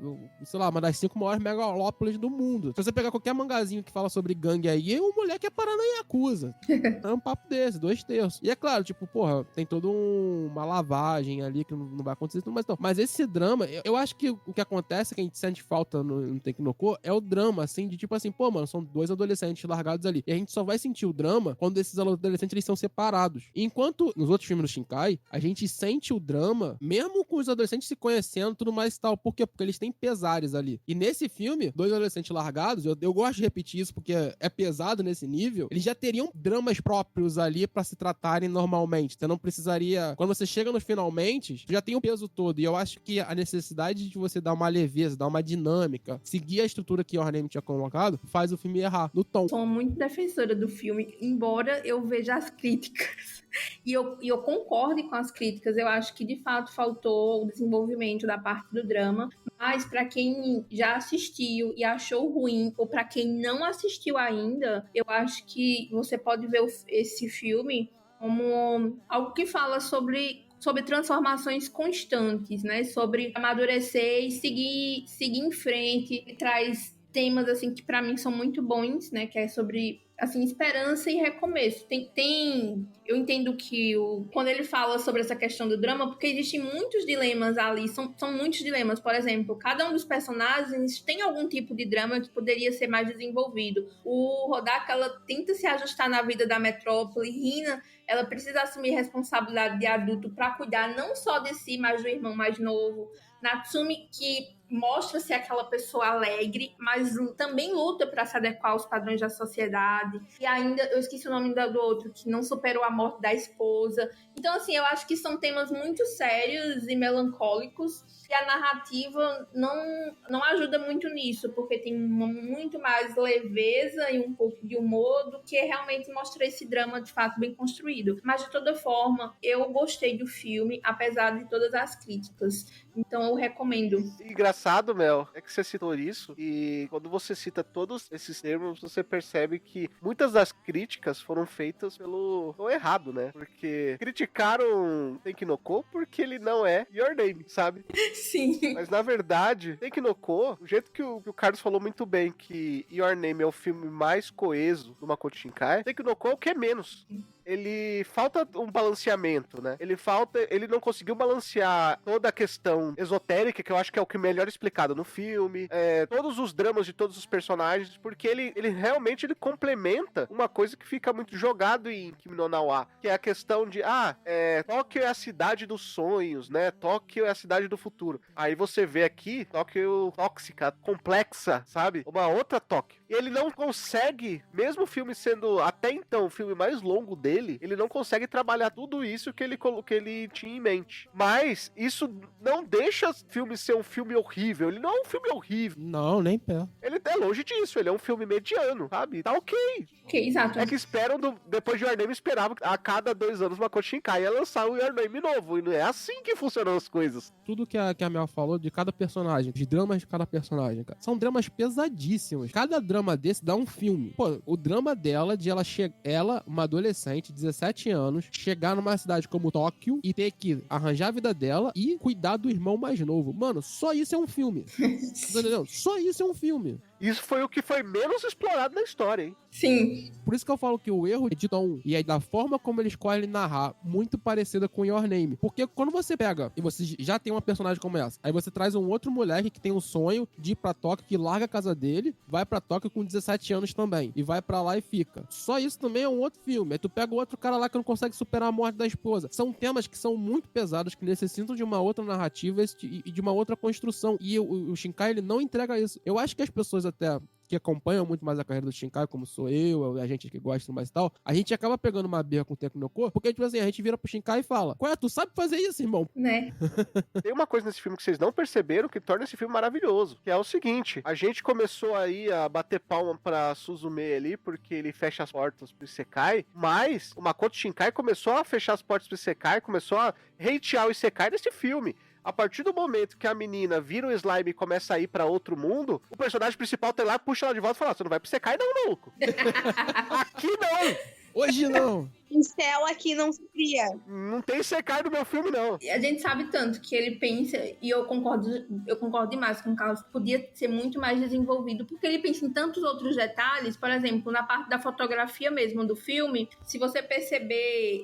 S3: sei lá, uma das 5 maiores megalópolis do mundo. Se você pegar qualquer mangazinho que fala sobre gangue aí, o moleque é parando em Yakuza. É um papo desse, 2/3. E é claro, tipo, porra, tem toda uma lavagem ali que não vai acontecer tudo mais. Então, mas esse drama, eu acho que o que acontece, que a gente sente falta no Tenkinoko, é o drama, assim, de tipo assim, pô, mano, são dois adolescentes largados ali. E a gente só vai sentir o drama quando esses adolescentes, eles são separados. E enquanto nos outros filmes do Shinkai, a gente sente o drama, mesmo com os adolescentes se conhecendo, tudo mais e tal. Por quê? Porque eles têm pesares ali. E nesse filme, dois adolescentes largados, eu gosto de repetir isso porque é pesado nesse nível, eles já teriam dramas próprios ali pra se tratarem normalmente. Você não precisaria... Quando você chega nos finalmente, já tem o peso todo. E eu acho que a necessidade de você dar uma leveza, dar uma dinâmica, seguir a estrutura que o Your Name tinha colocado, faz o filme errar no tom.
S5: Sou muito defensora do filme, embora eu veja as críticas. E eu concordo com as críticas. Eu acho que, de fato, faltou o desenvolvimento da parte do drama. Mas, para quem já assistiu e achou ruim, ou para quem não assistiu ainda, eu acho que você pode ver esse filme como algo que fala sobre transformações constantes, né? Sobre amadurecer e seguir em frente. E traz temas, assim, que para mim são muito bons, né? Que é sobre, assim, esperança e recomeço. Eu entendo que quando ele fala sobre essa questão do drama, porque existem muitos dilemas ali, são muitos dilemas. Por exemplo, cada um dos personagens tem algum tipo de drama que poderia ser mais desenvolvido. O Hodaka, ela tenta se ajustar na vida da metrópole. Hina, ela precisa assumir responsabilidade de adulto para cuidar não só de si, mas do irmão mais novo. Natsumi, que mostra-se aquela pessoa alegre, mas também luta para se adequar aos padrões da sociedade. E ainda, eu esqueci o nome do outro, que não superou a morte da esposa. Então, assim, eu acho que são temas muito sérios e melancólicos, e a narrativa não ajuda muito nisso, porque tem muito mais leveza e um pouco de humor do que realmente mostrar esse drama, de fato, bem construído. Mas, de toda forma, eu gostei do filme, apesar de todas as críticas. Então, eu recomendo.
S2: Engraçado, Mel, é que você citou isso, e quando você cita todos esses termos, você percebe que muitas das críticas foram feitas pelo errado, né? Porque criticaram Tenkinoko porque ele não é Your Name, sabe?
S5: Sim.
S2: Mas, na verdade, Tenkinoko, o jeito que o Carlos falou muito bem, que Your Name é o filme mais coeso do Makoto Shinkai, Tenkinoko é o que é menos. Ele falta um balanceamento, né? Ele não conseguiu balancear toda a questão esotérica, que eu acho que é o que melhor explicado no filme, todos os dramas de todos os personagens, porque ele realmente complementa uma coisa que fica muito jogado em Kimi no Na wa, que é a questão de, Tóquio é a cidade dos sonhos, né? Tóquio é a cidade do futuro. Aí você vê aqui, Tóquio tóxica, complexa, sabe? Uma outra Tóquio. E ele não consegue, mesmo o filme sendo até então o filme mais longo dele, ele não consegue trabalhar tudo isso que ele tinha em mente. Mas isso não deixa o filme ser um filme horrível. Ele não é um filme horrível.
S3: Não, nem pé.
S2: Ele é longe disso. Ele é um filme mediano, sabe? Tá ok.
S5: Ok, exato.
S2: É que depois de Your Name, esperava a cada 2 anos Makoto Shinkai ia lançar o Your Name novo. E não é assim que funcionam as coisas.
S3: Tudo que a Mel falou de cada personagem, os dramas de cada personagem, cara, são dramas pesadíssimos. Cada drama desse dá um filme. Pô, o drama dela, de ela, uma adolescente, 17 anos, chegar numa cidade como Tóquio e ter que arranjar a vida dela e cuidar do irmão mais novo. Mano, só isso é um filme. Tá entendendo? Só isso é um filme.
S2: Isso foi o que foi menos explorado na história, hein?
S5: Sim.
S3: Por isso que eu falo que o erro é de tom e aí da forma como ele escolhe narrar, muito parecida com Your Name. Porque quando você pega e você já tem uma personagem como essa, aí você traz um outro moleque que tem um sonho de ir pra Tóquio, que larga a casa dele, vai pra Tóquio com 17 anos também, e vai pra lá e fica. Só isso também é um outro filme. Aí tu pega o outro cara lá que não consegue superar a morte da esposa. São temas que são muito pesados, que necessitam de uma outra narrativa e de uma outra construção. E o Shinkai, ele não entrega isso. Eu acho que as pessoas até que acompanham muito mais a carreira do Shinkai, como sou eu, a gente que gosta mais e tal, a gente acaba pegando uma birra com o Tekken no Ko, porque, tipo assim, a gente vira pro Shinkai e fala, qual é, tu sabe fazer isso, irmão?
S5: Né?
S2: Tem uma coisa nesse filme que vocês não perceberam que torna esse filme maravilhoso, que é o seguinte, a gente começou aí a bater palma pra Suzume ali, porque ele fecha as portas pro Isekai, mas o Makoto Shinkai começou a fechar as portas pro Isekai, começou a hatear o Isekai nesse filme. A partir do momento que a menina vira um slime e começa a ir pra outro mundo, o personagem principal tá lá, puxa ela de volta e fala, você não vai pro Isekai não, maluco. Aqui não.
S3: Hoje não.
S7: O céu aqui não se cria.
S2: Não tem Isekai no meu filme, não.
S5: A gente sabe tanto que ele pensa, e eu concordo demais com o Carlos, podia ser muito mais desenvolvido, porque ele pensa em tantos outros detalhes, por exemplo, na parte da fotografia mesmo do filme, se você perceber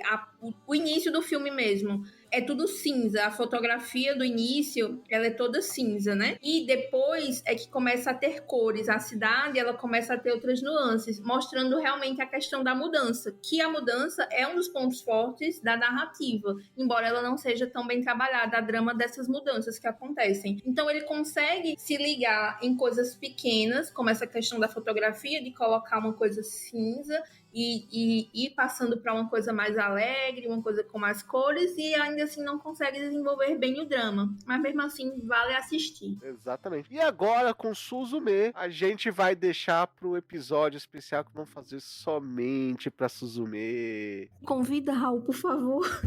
S5: o início do filme mesmo, é tudo cinza, a fotografia do início, ela é toda cinza, né? E depois é que começa a ter cores, a cidade, ela começa a ter outras nuances, mostrando realmente a questão da mudança, que a mudança é um dos pontos fortes da narrativa, embora ela não seja tão bem trabalhada, a drama dessas mudanças que acontecem. Então ele consegue se ligar em coisas pequenas, como essa questão da fotografia, de colocar uma coisa cinza e ir passando para uma coisa mais alegre, uma coisa com mais cores, e ainda assim não consegue desenvolver bem o drama. Mas mesmo assim, vale assistir.
S2: Exatamente. E agora, com Suzume, a gente vai deixar pro episódio especial que vamos fazer somente pra Suzume.
S5: Convida, Raul, por favor.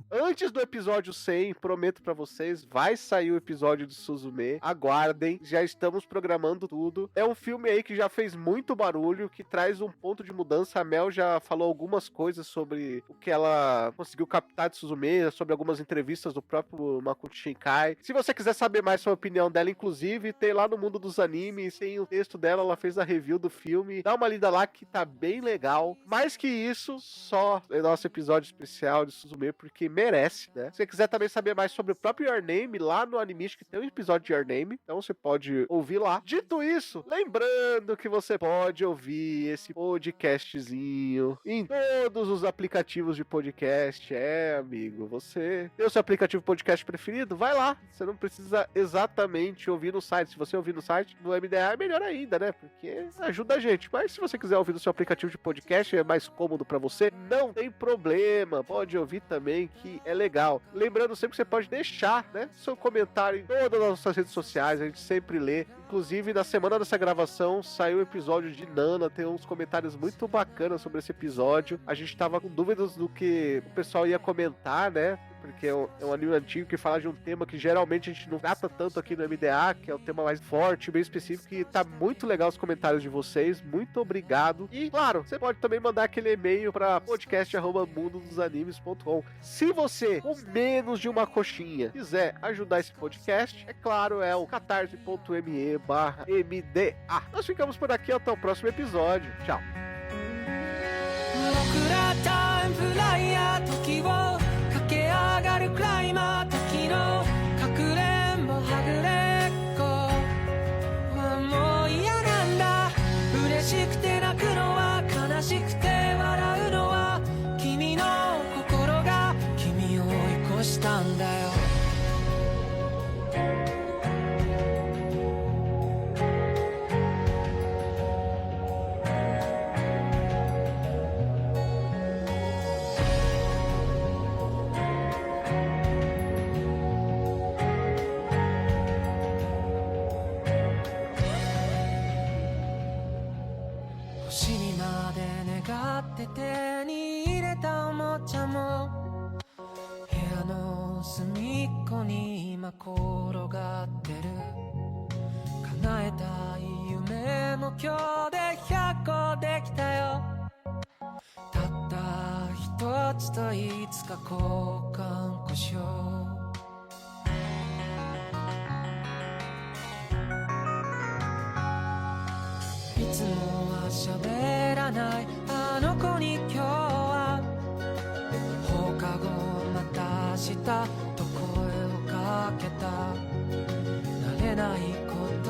S2: Antes do episódio 100, prometo pra vocês, vai sair o episódio de Suzume. Aguardem, já estamos programando tudo. É um filme aí que já fez muito barulho, que traz um ponto de mudança. A Mel já falou algumas coisas sobre o que ela conseguiu captar de Suzume, sobre algumas entrevistas do próprio Makoto Shinkai. Se você quiser saber mais sobre a opinião dela, inclusive, tem lá no Mundo dos Animes, tem o texto dela, ela fez a review do filme. Dá uma lida lá que tá bem legal. Mais que isso, só é nosso episódio especial de Suzume, porque merece, né? Se você quiser também saber mais sobre o próprio Your Name, lá no Animistic tem um episódio de Your Name, então você pode ouvir lá. Dito isso, lembrando que você pode ouvir esse podcastzinho em todos os aplicativos de podcast. Amigo, você tem o seu aplicativo podcast preferido? Vai lá, você não precisa exatamente ouvir no site. Se você ouvir no site do MDA é melhor ainda, né? Porque ajuda a gente. Mas se você quiser ouvir no seu aplicativo de podcast, é mais cômodo pra você, não tem problema, pode ouvir também, que é legal. Lembrando sempre que você pode deixar, né, seu comentário em todas as nossas redes sociais, a gente sempre lê. Inclusive, na semana dessa gravação, saiu o episódio de Nana, tem uns comentários muito bacanas sobre esse episódio. A gente tava com dúvidas do que o pessoal ia comentar, né, porque é um anime antigo que fala de um tema que geralmente a gente não trata tanto aqui no MDA, que é um tema mais forte, bem específico, e tá muito legal os comentários de vocês, muito obrigado. E, claro, você pode também mandar aquele e-mail pra podcast@mundodosanimes.com. Se você, com menos de uma coxinha, quiser ajudar esse podcast, é claro, é o catarse.me/MDA. Nós ficamos por aqui, até o próximo episódio. Tchau.
S6: 僕らタイムフライヤー時を駆け上がるクライマー時のかくれんぼはぐれっこはもう嫌なんだ嬉しくて泣くのは悲しくて笑うのは君の心が君を追い越したんだよ星にまで願って手に入れたおもちゃも部屋の隅っこに今転がってる叶えたい夢も今日で100個できたよたった一つといつか交換こしようつもは喋らないあの子に今日は放課後また明日と声をかけた。慣れないこと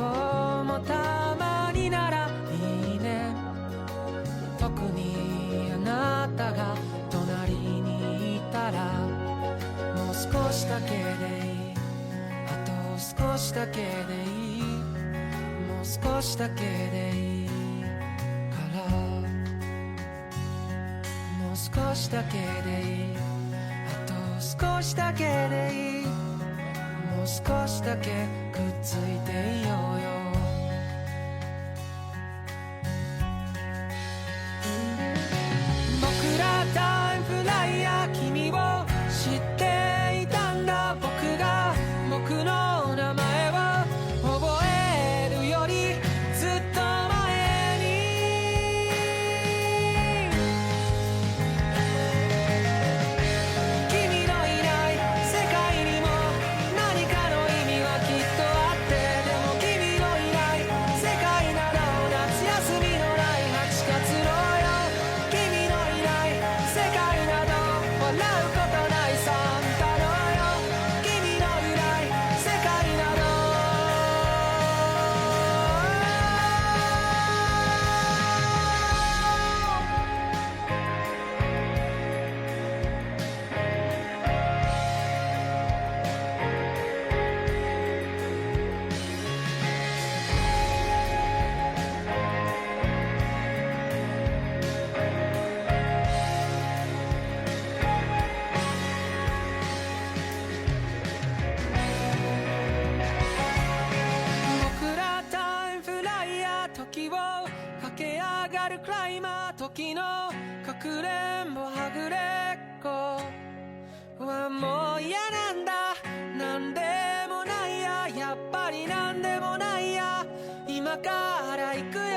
S6: もたまにならいいね。特にあなたが隣にいたらもう少しだけでいい、あと少しだけでいい、もう少しだけでいいからもう少しだけでいい、あと少しだけでいい、もう少しだけくっついていようよ。僕らタイムフライヤー君を知っていたんだ。僕が僕の名前を覚えるよりずっと前に君のいない世界にも何かの意味はきっとあって、でも君のいない世界など夏休みのない8月のよ、君のいない世界など笑うことないサンタのよ、君のいない世界など僕らタイムフライヤー時を駆け上がるクライマー、時のかくれんぼはぐれっこはもう嫌なんだ。なんでもないや、やっぱりなんでもないや、今から行くよ